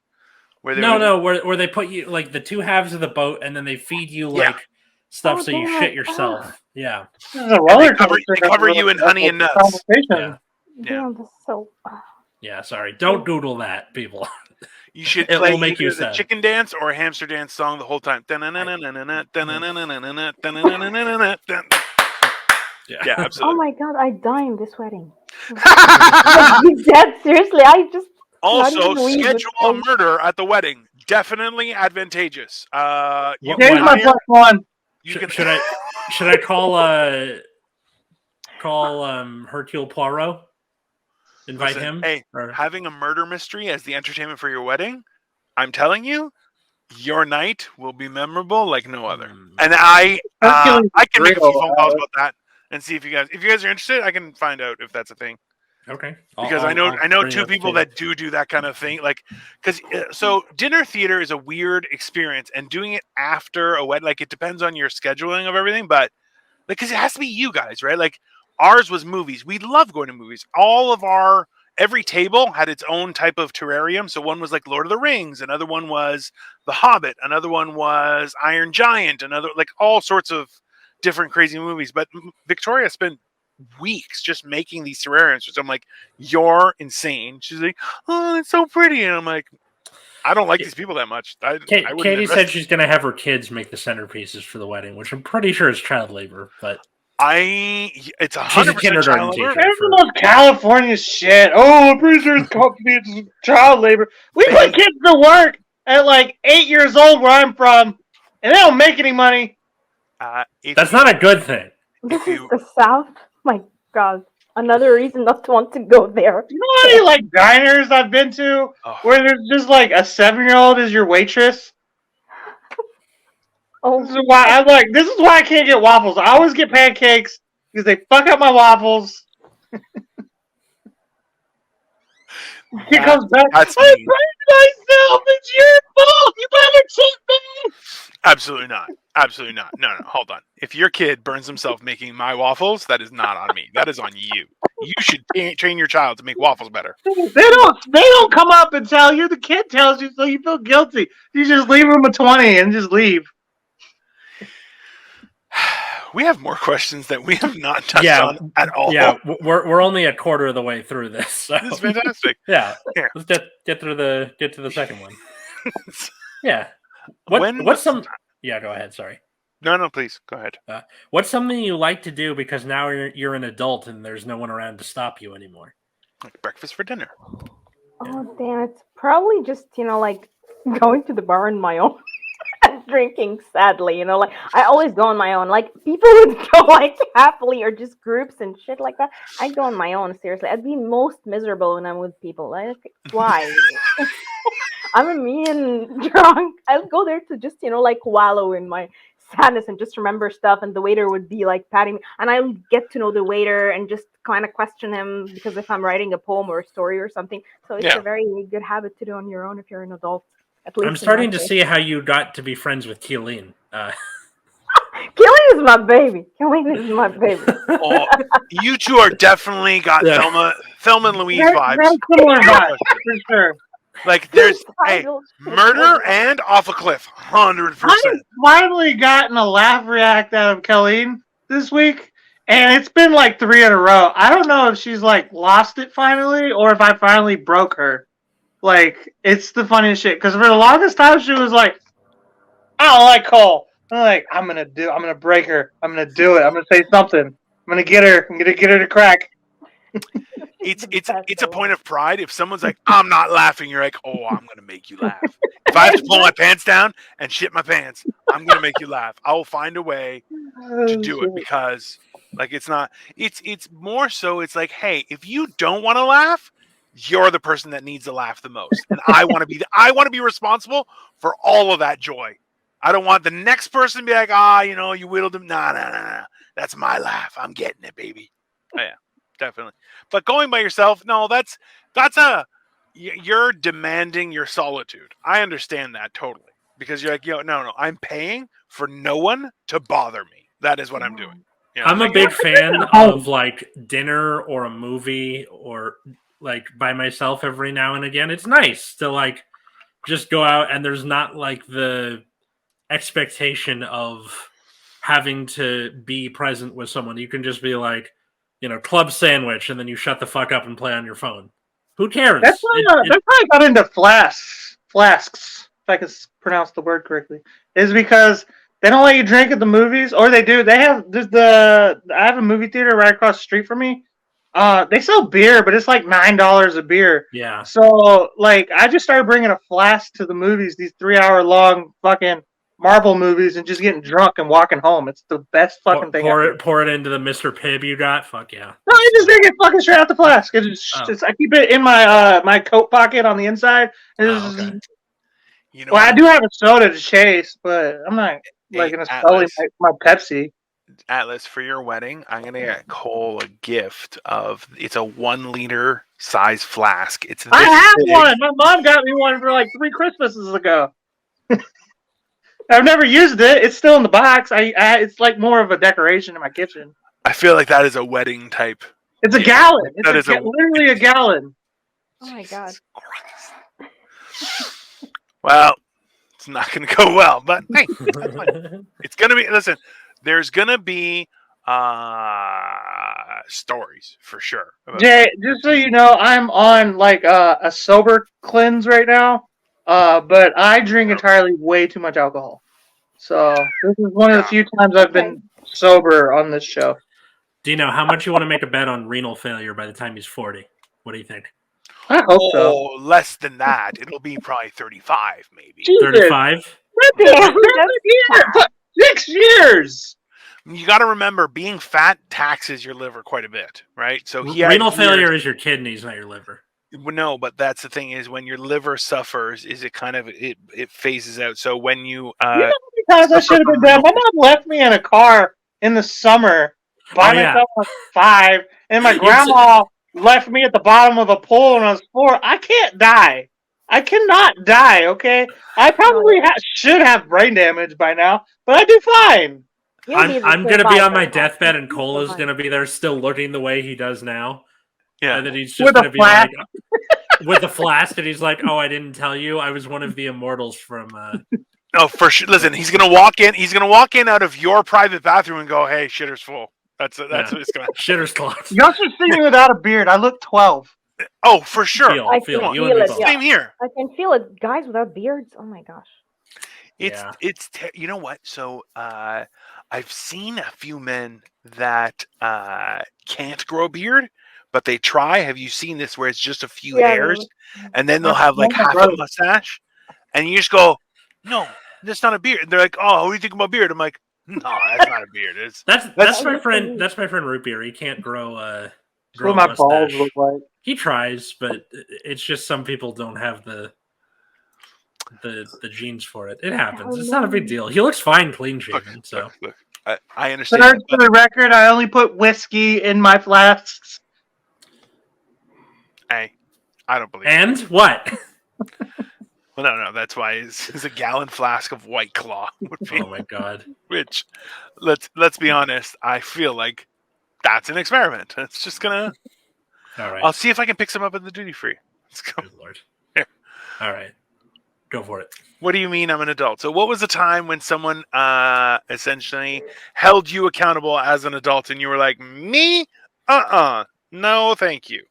Where they would- No, where they put you like the two halves of the boat and then they feed you Yeah. like stuff Oh, so you damn shit it. yourself. Yeah. This is a And roller they cover coaster. you in honey and nuts. Conversation. Yeah. Damn, that's so. Yeah, sorry. Don't doodle that, people. You should It play will make either you the sad. chicken dance or a hamster dance song the whole time. Yeah, Oh absolutely. my god, I die in this wedding. Like, dead, seriously, I just. Also, Not even weed, schedule but- a murder at the wedding. Definitely advantageous. You What- can Here's my hire- plus one. you can Should I call Hercule Poirot? Invite Listen, him? Hey, Or- having a murder mystery as the entertainment for your wedding, I'm telling you, your night will be memorable like no other. And I Hercules can make a few real, phone calls about that and see if you guys are interested. I can find out if that's a thing. Okay. Because I'll I know bring it two up to people you. that do that kind of thing. Like, because so dinner theater is a weird experience, and doing it after a wedding, like it depends on your scheduling of everything, but like because it has to be you guys, right? Like ours was movies. We love going to movies. Every table had its own type of terrarium. So one was like Lord of the Rings, another one was The Hobbit, another one was Iron Giant, another like all sorts of different crazy movies. But Victoria spent weeks just making these terrariums. So I'm like, you're insane. She's like, oh, it's so pretty. And I'm like, I don't like these people that much. I wouldn't Katie said invest- she's going to have her kids make the centerpieces for the wedding, which I'm pretty sure is child labor. But it's she's a 100% kindergarten child labor. teacher. There's the most California shit. Oh, I'm pretty sure it's child labor. We put kids to work at like 8 years old where I'm from, and they don't make any money. That's not a good thing. This is the South. My God, another reason not to want to go there. You know how many like diners I've been to where there's just like a 7-year-old is your waitress? Oh, This is why I can't get waffles. I always get pancakes because they fuck up my waffles. He comes back. I That's blamed mean. myself. It's your fault. You better cheat me. Absolutely not. Absolutely not. No, hold on. If your kid burns himself making my waffles, that is not on me. That is on you. You should train your child to make waffles better. They don't come up and tell you. The kid tells you, so you feel guilty. You just leave them a 20 and just leave. We have more questions that we have not touched on at all. Yeah, we're only a quarter of the way through this. So. This is fantastic. Yeah. Here. Let's get to the second one. Yeah. What's some? Yeah, go ahead. Sorry. No, please go ahead. What's something you like to do because now you're an adult and there's no one around to stop you anymore? Like breakfast for dinner. Oh, damn! It's probably just like going to the bar on my own and drinking. Sadly, like I always go on my own. Like people would go like happily or just groups and shit like that. I go on my own. Seriously, I'd be most miserable when I'm with people. Like why? I'm a mean drunk. I'll go there to just like wallow in my sadness and just remember stuff, and the waiter would be like patting me, and I would get to know the waiter and just kind of question him because if I'm writing a poem or a story or something. So it's a very good habit to do on your own if you're an adult. At least I'm starting to see how you got to be friends with Keeleen. Keeleen is my baby. Keeleen is my baby. Oh, you two are definitely got Thelma and Louise vibes. That's similar vibes, for sure. Like there's murder and off a cliff, 100%. I've finally gotten a laugh react out of Colleen this week, and it's been like 3 in a row. I don't know if she's like lost it finally, or if I finally broke her. Like it's the funniest shit because for the longest time she was like, "I don't like Cole." I'm like, I'm gonna break her. I'm gonna do it. I'm gonna say something. I'm gonna get her. I'm gonna get her to crack. It's a point of pride if someone's like, I'm not laughing, you're like, oh, I'm gonna make you laugh. If I have to pull my pants down and shit my pants, I'm gonna make you laugh. I will find a way to do it because like it's more so it's like, hey, if you don't want to laugh, you're the person that needs to laugh the most. And I want to be responsible for all of that joy. I don't want the next person to be like, you whittled him. Nah. That's my laugh. I'm getting it, baby. Oh, yeah. Definitely. But going by yourself, no, you're demanding your solitude. I understand that totally. Because you're like, no, I'm paying for no one to bother me. That is what I'm doing. I'm a big fan of like dinner or a movie or like by myself every now and again. It's nice to like just go out and there's not like the expectation of having to be present with someone. You can just be like, club sandwich, and then you shut the fuck up and play on your phone. Who cares? That's why I got into flasks, if I can pronounce the word correctly, is because they don't let you drink at the movies, or they do. They have I have a movie theater right across the street from me. They sell beer, but it's like $9 a beer. Yeah. So like, I just started bringing a flask to the movies. These 3-hour long fucking Marvel movies and just getting drunk and walking home. It's the best fucking thing. Pour it into the Mr. Pibb you got. Fuck yeah. No, I just drink it fucking straight out the flask. I keep it in my my coat pocket on the inside. Okay. I do have a soda to chase, but I'm not gonna sully my Pepsi. Atlas, for your wedding, I'm gonna get Cole a gift of. It's a 1 liter size flask. I have one. My mom got me one for like 3 Christmases ago. I've never used it. It's still in the box. It's like more of a decoration in my kitchen. I feel like that is a wedding type. It's a gallon. It's literally a gallon. Oh my god. Well, it's not going to go well, but hey, it's going to be. Listen, there's going to be stories for sure. Jay, just so you know, I'm on like a sober cleanse right now. But I drink entirely way too much alcohol. So this is one of the few times I've been sober on this show. Dino, how much you want to make a bet on renal failure by the time he's 40? What do you think? I hope so. Less than that. It'll be probably 35, maybe. Jesus. 35? Damn, 6 years. You got to remember, being fat taxes your liver quite a bit, right? So renal failure is your kidneys, not your liver. No, but that's the thing is when your liver suffers, is it kind of it phases out. So when you You know how many times I should have been dead? My mom left me in a car in the summer by myself at 5, and my grandma left me at the bottom of a pool when I was 4. I can't die. I cannot die, okay? I probably should have brain damage by now, but I do fine. I'm going to be on my deathbed, and Cola's going to be there still looking the way he does now. Yeah. And then he's just going to be like, with a flask, and he's like, "Oh, I didn't tell you. I was one of the immortals from." Oh, for sure. Listen, he's gonna walk in. He's gonna walk in out of your private bathroom and go, "Hey, shitter's full." That's what it's gonna. Shitter's closed. Y'all should see me without a beard. I look 12. Oh, for sure. I can feel it. Same here. I can feel it. Guys without beards. Oh my gosh. It's you know what? So I've seen a few men that can't grow a beard, but they try. Have you seen this where it's just a few hairs, and then they'll have like half a mustache, and you just go, "No, that's not a beard." And they're like, "Oh, what do you think about beard?" I'm like, "No, that's not a beard." That's my friend. That's my friend Root Beer. He can't grow what my balls look like. He tries, but it's just some people don't have the genes for it. It happens. It's not a big deal. He looks fine, clean shaven. So look, I understand. For the record, I only put whiskey in my flasks. Hey, I don't believe. And it. What? Well, no. That's why it's a gallon flask of White Claw. Oh my god! Which, let's be honest. I feel like that's an experiment. It's just gonna. All right. I'll see if I can pick some up at the duty free. Let's go. Good Lord. Here. All right. Go for it. What do you mean I'm an adult? So what was the time when someone essentially held you accountable as an adult and you were like, me? No, thank you.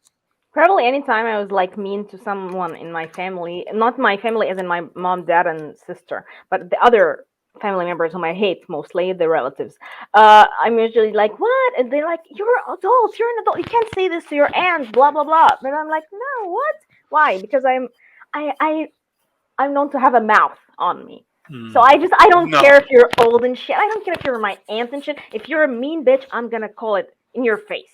Probably anytime I was like mean to someone in my family, not my family as in my mom, dad, and sister, but the other family members whom I hate, mostly the relatives. I'm usually like, what? And they're like, you're adult, you're an adult, you can't say this to your aunt, blah blah blah. But I'm like, no, what? Why? Because I'm known to have a mouth on me. So I don't care if you're old and shit. I don't care if you're my aunt and shit. If you're a mean bitch, I'm gonna call it in your face.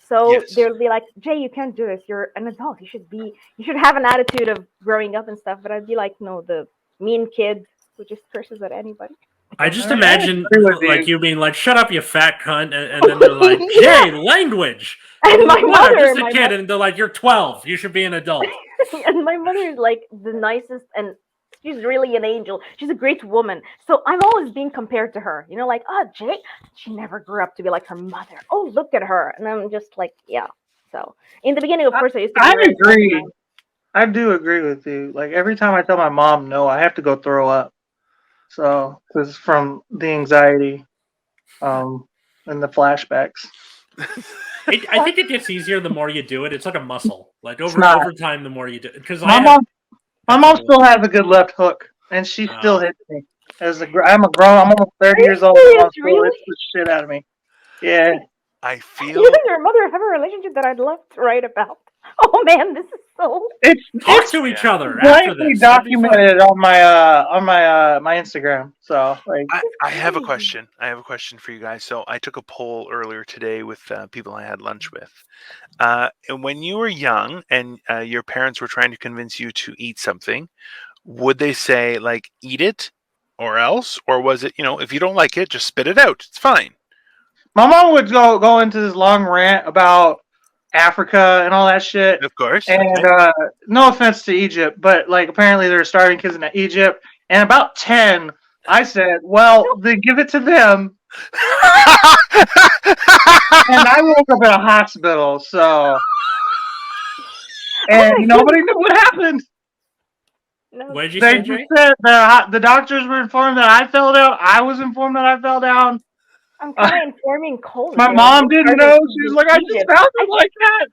So they'll be like, Jay, you can't do this. You're an adult. You should have an attitude of growing up and stuff. But I'd be like, no, the mean kid who just curses at anybody. I just imagine like you being like, shut up, you fat cunt. And then they're like, Jay, language. And my mother, I'm just a kid. And they're like, you're 12. You should be an adult. And my mother is like the nicest, and she's really an angel. She's a great woman. So I'm always being compared to her. You know, like, oh, Jay, she never grew up to be like her mother. Oh, look at her. And I'm just like, yeah. So in the beginning, of course, I used to. I agree. I do agree with you. Like every time I tell my mom no, I have to go throw up. So, because from the anxiety, and the flashbacks. I think it gets easier the more you do it. It's like a muscle. Like over time, the more you do it. Because my mom still has a good left hook, and she still hits me. I'm almost 30 years old. And still hits the shit out of me. Yeah. I feel. You and your mother have a relationship that I'd love to write about. Oh man, this is so. Talk to each other. Blankly documented on my Instagram. So like, I have a question. I have a question for you guys. So I took a poll earlier today with people I had lunch with. And when you were young and your parents were trying to convince you to eat something, would they say like eat it or else, or was it if you don't like it, just spit it out? It's fine. My mom would go into this long rant about Africa and all that shit. Of course. And no offense to Egypt, but like apparently they're starving kids in Egypt. And about 10, I said, well, they give it to them. And I woke up in a hospital, so. And nobody knew what happened. No. What did you They say, just said the doctors were informed that I fell down. I was informed that I fell down. I'm kind of informing Cole. My mom didn't know. She was like, I just sounded like that.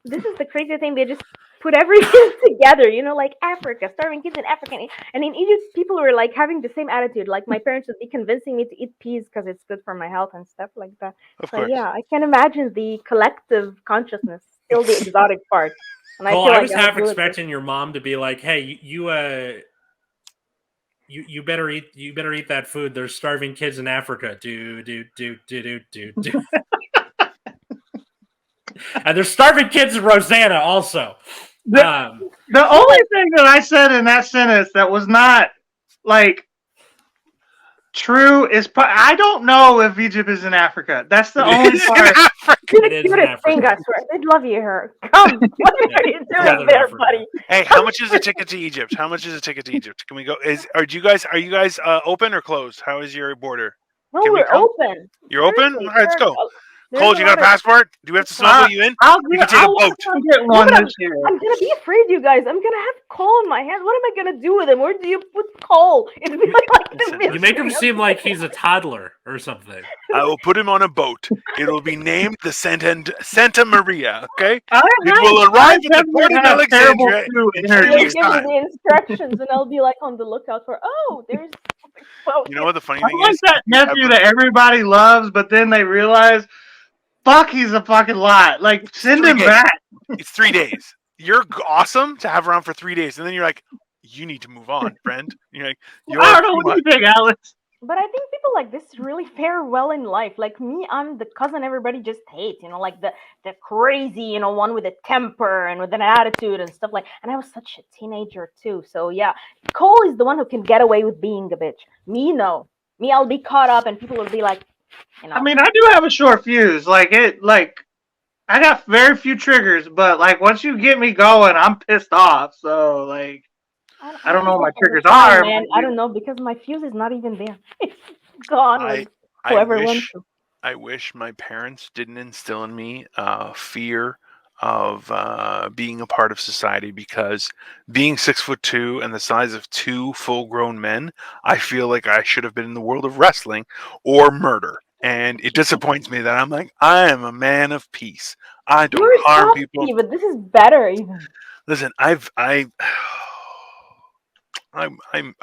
This is the crazy thing. They just put everything together, like Africa, starving kids in Africa. And in Egypt, people were like having the same attitude. Like my parents would be convincing me to eat peas because it's good for my health and stuff like that. Of So course. yeah, I can imagine the collective consciousness, still the exotic part. And Cole, feel I like was I'll half do it. expecting your mom to be like, "Hey, you better eat that food. There's starving kids in Africa. Do. And there's starving kids in Rosanna also." The only thing that I said in that sentence that was not like true is I don't know if Egypt is in Africa. That's the only part. You're It the is in cutest thing, Africa. I swear. They'd love you here. Come. What are you Yeah, doing there, Africa. buddy? Hey, how much is a ticket to Egypt? How much is a ticket to Egypt? Can we go? Are you guys open or closed? How is your border? No, Can we we're come? open. You're open? All right, let's go. There's Cole, you got a passport? Do we have to smuggle you in? We can take a boat. I'll get one this year. I'm gonna be afraid, you guys. I'm gonna have Cole in my hand. What am I gonna do with him? Where do you put Cole? It'd be like the You make him mystery seem of- like he's a toddler or something. I will put him on a boat. It will be named the Santa Maria. Okay. I It will arrive at the port of terrible Alexandria food in in 3 They'll weeks' give me time. the instructions, and I'll be like on the lookout for. Oh, there's. You know what the funny I'm thing like is? that nephew that everybody loves, but then they realize, fuck, he's a fucking lot. Like, send 3 him days. back. It's 3 days. You're awesome to have around for 3 days, and then you're like, you need to move on, friend. You're like, you're I don't know what you think, Alex. But I think people like this really fare well in life. Like me, I'm the cousin everybody just hates. Like the crazy, one with a temper and with an attitude and stuff like. And I was such a teenager too. So yeah, Cole is the one who can get away with being a bitch. Me, no. Me, I'll be caught up, and people will be like, I mean, I do have a short fuse. I got very few triggers, but like once you get me going, I'm pissed off. So like, I don't know what my triggers are. Man, I don't know because my fuse is not even there. It's gone with whoever wants to. I wish my parents didn't instill in me fear of being a part of society, because being 6'2" and the size of 2 full-grown men, I feel like I should have been in the world of wrestling or murder. And it disappoints me that I'm like, I am a man of peace. I don't harm people. But this is better even. Listen, I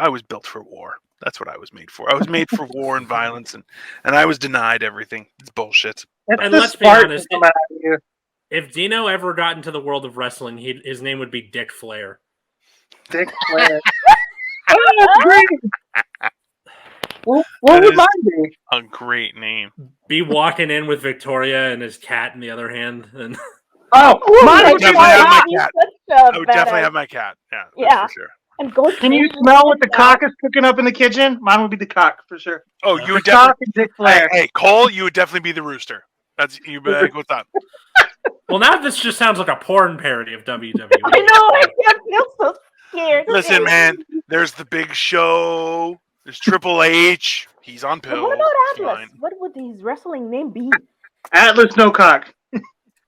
was built for war. That's what I was made for. I was made for war and violence, and I was denied everything. It's bullshit. And let's be honest, if Dino ever got into the world of wrestling, his name would be Dick Flair. Dick Flair. Oh, that's great. What would mine be? A great name. Be walking in with Victoria and his cat in the other hand. And mine would definitely have my cat. I would definitely have my cat. Yeah. For sure. And go. Can you smell what the cock is cooking up in the kitchen? Mine would be the cock for sure. Oh, you would definitely. Dick Flair. Hey, Cole, you would definitely be the rooster. That's you. What's up? Well, now this just sounds like a porn parody of WWE. I know. I feel so scared. Listen, man. There's the Big Show. There's Triple H. He's on pills. What about Atlas? What would his wrestling name be? Atlas No Cock.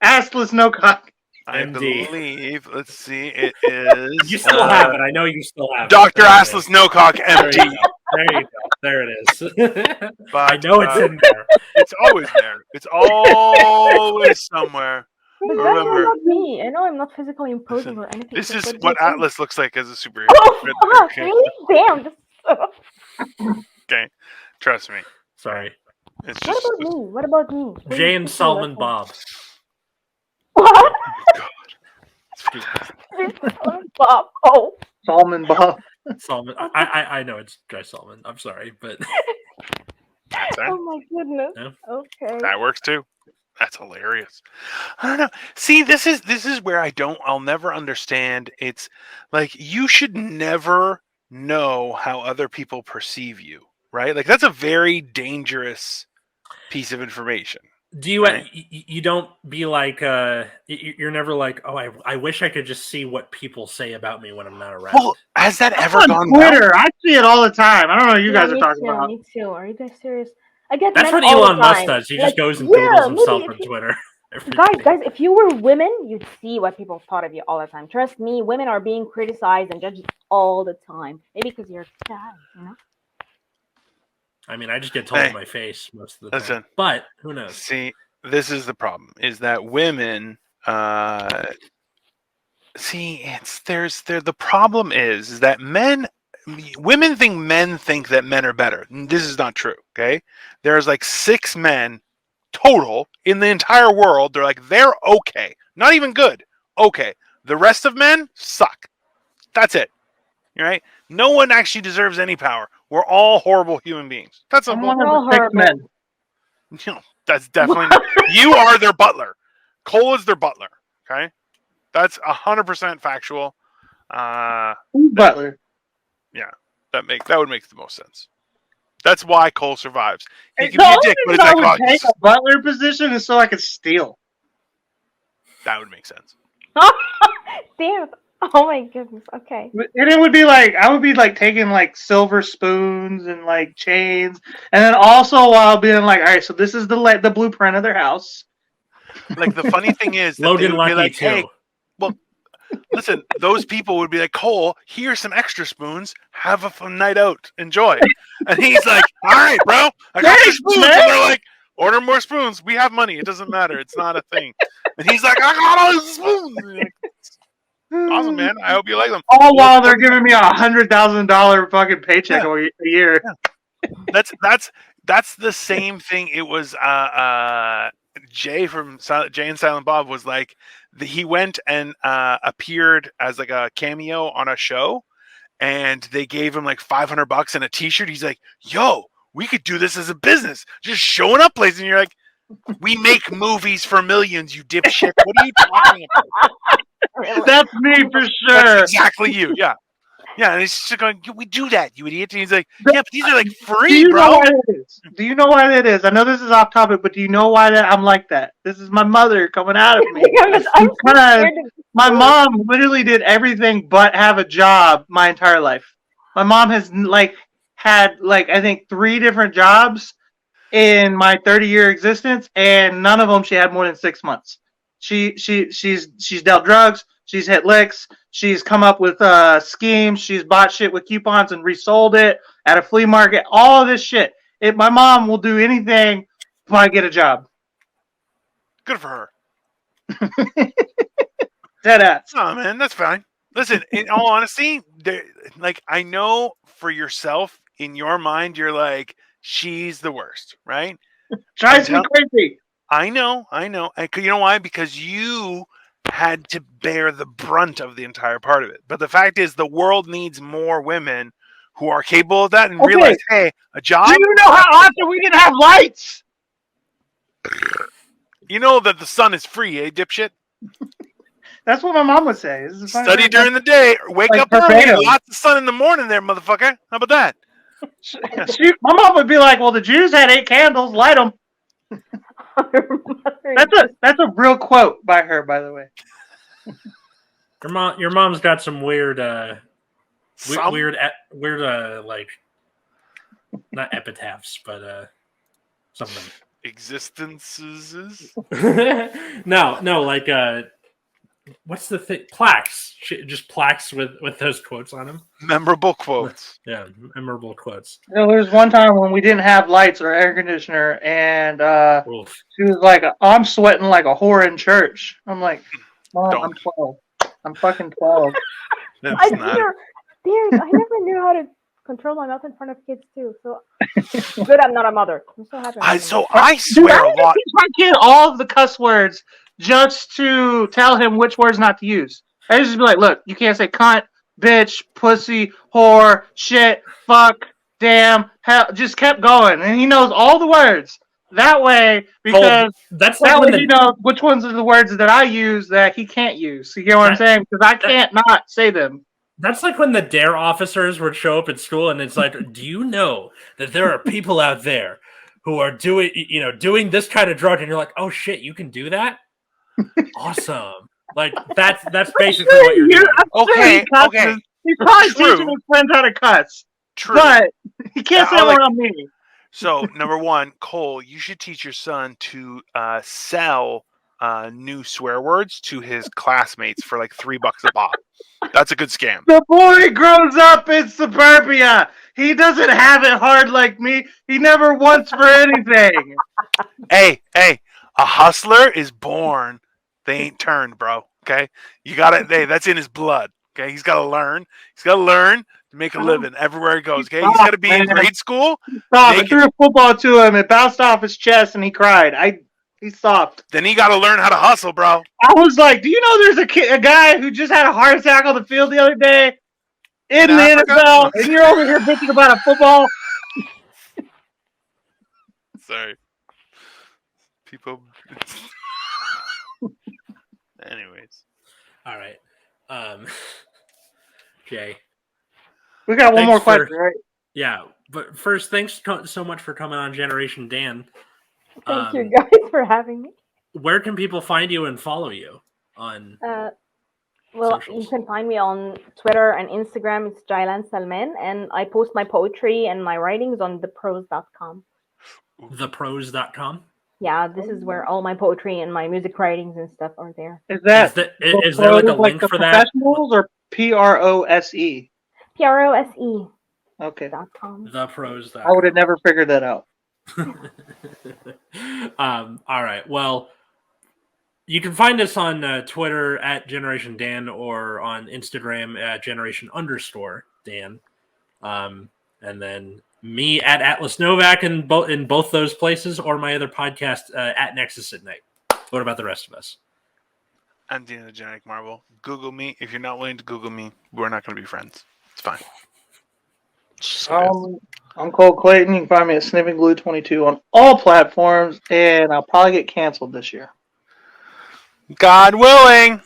Assless No Cock. I believe. Let's see. It is. You still have it. I know you still have it. Dr. Assless No Cock MD. There you go. There it is. But, I know it's in there. It's always there. It's always somewhere. But remember, not me. I know I'm not physically imposing or anything. This is what Atlas looks like as a superhero. Oh, fuck, really? Damn. Okay. Trust me. Sorry. It's just, What about me? Jay and Salman Bob. What? God. Bob. Oh. Salman Bob. Salman. I know it's Jay Salman. I'm sorry, but. Oh my goodness. Yeah. Okay. That works too. That's hilarious. I don't know. See, this is where I'll never understand. It's like you should never know how other people perceive you, right? Like that's a very dangerous piece of information. Do you right? You don't be like you're never like, oh, I wish I could just see what people say about me when I'm not around. Well, has that ever on gone Twitter? well? I see it all the time. I don't know what you guys are talking about. Me too. Are you guys serious? I get That's what Elon Musk does. He just goes and doodles himself on Twitter. Guys, if you were women, you'd see what people thought of you all the time. Trust me, women are being criticized and judged all the time. Maybe because you're a guy, you know? I mean, I just get told Hey, in my face most of the listen. time. But who knows? See, this is the problem: is that women. The problem is that women think men think that men are better. This is not true. Okay, there's like 6 men total in the entire world. They're okay, not even good. Okay, the rest of men suck. That's it. Right? No one actually deserves any power. We're all horrible human beings. That's I'm simple. one of We're all the 6 horrible. men. That's definitely not. You are their butler. Cole is their butler. Okay, that's 100% factual. Who's Butler? That would make the most sense. That's why Cole survives. He The can be a only dick, but reason it's I like, would take a butler position is so I could steal. that would make sense. Damn. Oh my goodness. Okay. And it would be like I would be like taking like silver spoons and like chains, and then also while being like, all right, so this is the blueprint of their house. Like the funny thing is that Logan they would Lucky be like, too. hey, well, listen, those people would be like, Cole, here's some extra spoons. Have a fun night out. Enjoy. And he's like, all right, bro, I got the spoons. man. And they're like, order more spoons. We have money. It doesn't matter. It's not a thing. And he's like, I got all these spoons. And you're like, awesome, man. I hope you like them. All while they're giving me $100,000 fucking paycheck a year. That's the same thing. It was Jay from Jay and Silent Bob was like he went and appeared as like a cameo on a show, and they gave him like $500 and a T-shirt. He's like, "Yo, we could do this as a business, just showing up places." And you're like, "We make movies for millions, you dipshit. What are you talking about?" Really? That's me for sure. That's exactly you. Yeah. Yeah, and he's just going, we do that, you idiot. And he's like, yeah, but these are like Do free, you bro. know why that is? Do you know why that is? I know this is off topic, but do you know why that I'm like that? This is my mother coming out of me. I'm so Because scared to- my mom literally did everything but have a job my entire life. My mom has had I think 3 different jobs in my 30-year existence, and none of them she had more than 6 months. She's dealt drugs. She's hit licks. She's come up with schemes. She's bought shit with coupons and resold it at a flea market. All of this shit. My mom will do anything if I get a job. Good for her. Deadass. No, man, that's fine. Listen, in all honesty, I know for yourself, in your mind, you're like, she's the worst, right? Drives me crazy. I know. And you know why? Because you had to bear the brunt of the entire part of it. But the fact is, the world needs more women who are capable of that and realize, hey, a job. Do you know how often we can have lights? You know that the sun is free, eh, dipshit? That's what my mom would say. Study during the day, wake up early, lots of sun in the morning there, motherfucker. How about that? My mom would be like, well, the Jews had 8 candles, light them. That's a real quote by her, by the way. Your mom's got some weird like not epitaphs, but something. Existences. No, like what's the thing? Plaques. Just plaques with those quotes on them. Memorable quotes. Yeah, memorable quotes. There was one time when we didn't have lights or air conditioner, and she was like, "I'm sweating like a whore in church." I'm like, "Mom, I'm 12. I'm fucking 12." I never knew how to control my mouth in front of kids too. So good, I'm not a mother. I'm so happy. I swear a lot. I teach my kid all of the cuss words just to tell him which words not to use. I just be like, look, you can't say cunt, bitch, pussy, whore, shit, fuck, damn, hell. Just kept going, and he knows all the words. That way, because that's like he knows which ones are the words that I use that he can't use. You get what I'm saying? Because I can't not say them. That's like when the DARE officers would show up at school, and it's like, do you know that there are people out there who are doing this kind of drug, and you're like, oh shit, you can do that? Awesome. Like that's basically what you're doing. Okay. He's probably teaching his friends how to cuss. True. But he can't say more on me. So, number one, Cole, you should teach your son to sell new swear words to his classmates for like $3 a pop. That's a good scam. The boy grows up in suburbia. He doesn't have it hard like me. He never wants for anything. Hey, a hustler is born. They ain't turned, bro. Okay, you got it. Hey, that's in his blood. Okay, he's got to learn. He's got to learn to make a living everywhere he goes. Okay, he's got to be in grade school. Stop! I threw a football to him. It bounced off his chest, and he cried. He stopped. Then he got to learn how to hustle, bro. I was like, "Do you know there's a guy who just had a heart attack on the field the other day in the NFL, and you're over here bitching about a football?" Sorry, people. Anyways, all right, Jay. We got one more question, right? Yeah, but first, thanks so much for coming on Generation Dan. Thank you guys for having me. Where can people find you and follow you on? You can find me on Twitter and Instagram. It's Jaylan Salah, and I post my poetry and my writings on thepros.com. Thepros.com? Yeah, this is where all my poetry and my music writings and stuff are there. Is there like a link for that? Professionals or PROSE? PROSE. Okay. .com. Thepros.com. I would have never figured that out. All right. Well, you can find us on Twitter at Generation Dan or on Instagram at Generation_Dan. And then me at Atlas Novak in both those places, or my other podcast at Nexus at Night. What about the rest of us? I'm Dino the Genetic Marvel. Google me. If you're not willing to Google me, we're not going to be friends. It's fine. I'm Cole Clayton. You can find me at SniffingGlue22 on all platforms, and I'll probably get canceled this year. God willing.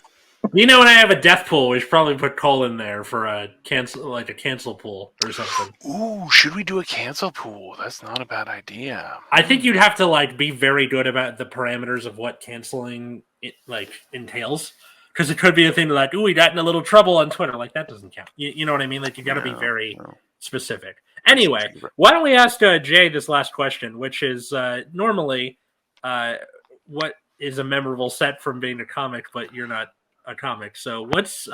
Dino and I have a death pool. We should probably put Cole in there for a cancel pool or something. Ooh, should we do a cancel pool? That's not a bad idea. I think you'd have to be very good about the parameters of what canceling entails, because it could be a thing ooh, we got in a little trouble on Twitter. That doesn't count. You know what I mean? You got to be very specific. Anyway, why don't we ask Jay this last question, which is normally what is a memorable set from being a comic, but you're not a comic. So what's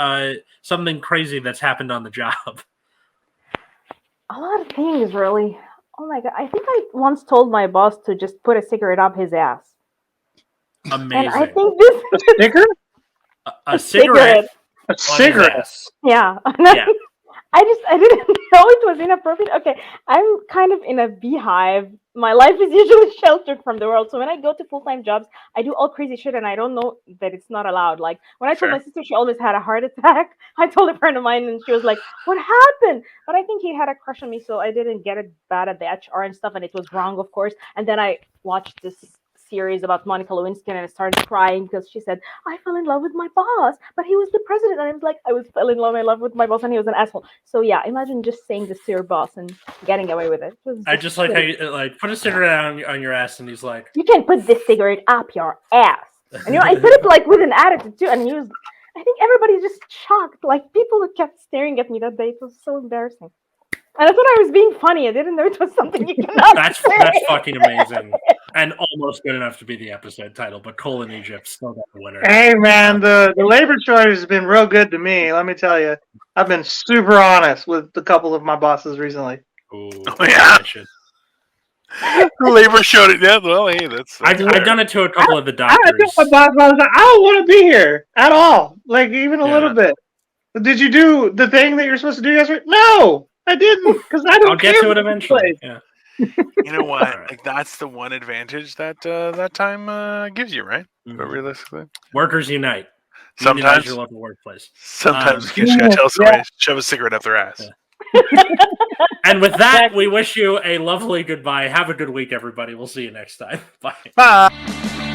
something crazy that's happened on the job? A lot of things, really. Oh my God. I think I once told my boss to just put a cigarette up his ass. Amazing. And I think this sticker? A cigarette. A cigarette. Yeah. Yeah. I didn't know it was inappropriate. Okay, I'm kind of in a beehive. My life is usually sheltered from the world. So when I go to full-time jobs, I do all crazy shit, and I don't know that it's not allowed. When I told my sister she almost had a heart attack, I told a friend of mine, and she was like, "What happened?" But I think he had a crush on me, so I didn't get it bad at the HR and stuff, and it was wrong, of course. And then I watched this series about Monica Lewinsky, and I started crying because she said, "I fell in love with my boss, but he was the president." And I was like, fell in love with my boss, and he was an asshole. So yeah, imagine just saying this to your boss and getting away with it. I just like how you put a cigarette on your ass, and he's like, "You can't put this cigarette up your ass." And I said it with an attitude too, and he was. I think everybody's just shocked. People kept staring at me that day. It was so embarrassing. And I thought I was being funny. I didn't know it was something you cannot That's fucking amazing. And almost good enough to be the episode title, but Cole in Egypt still got the winner. Hey, man, the labor shortage has been real good to me. Let me tell you. I've been super honest with a couple of my bosses recently. Ooh, yeah. Labor shortage. Yeah, well, hey, that's I've done it to a couple of the doctors. I told my boss, I was like, I don't want to be here at all. Even a little bit. But did you do the thing that you're supposed to do yesterday? No, I didn't, because I don't care. I'll get to it eventually. Yeah. You know what? That's the one advantage that that time gives you, right? Mm-hmm. But realistically, workers unite. Sometimes your local workplace. Sometimes you just gotta tell somebody to shove a cigarette up their ass. Yeah. And with that, we wish you a lovely goodbye. Have a good week, everybody. We'll see you next time. Bye. Bye.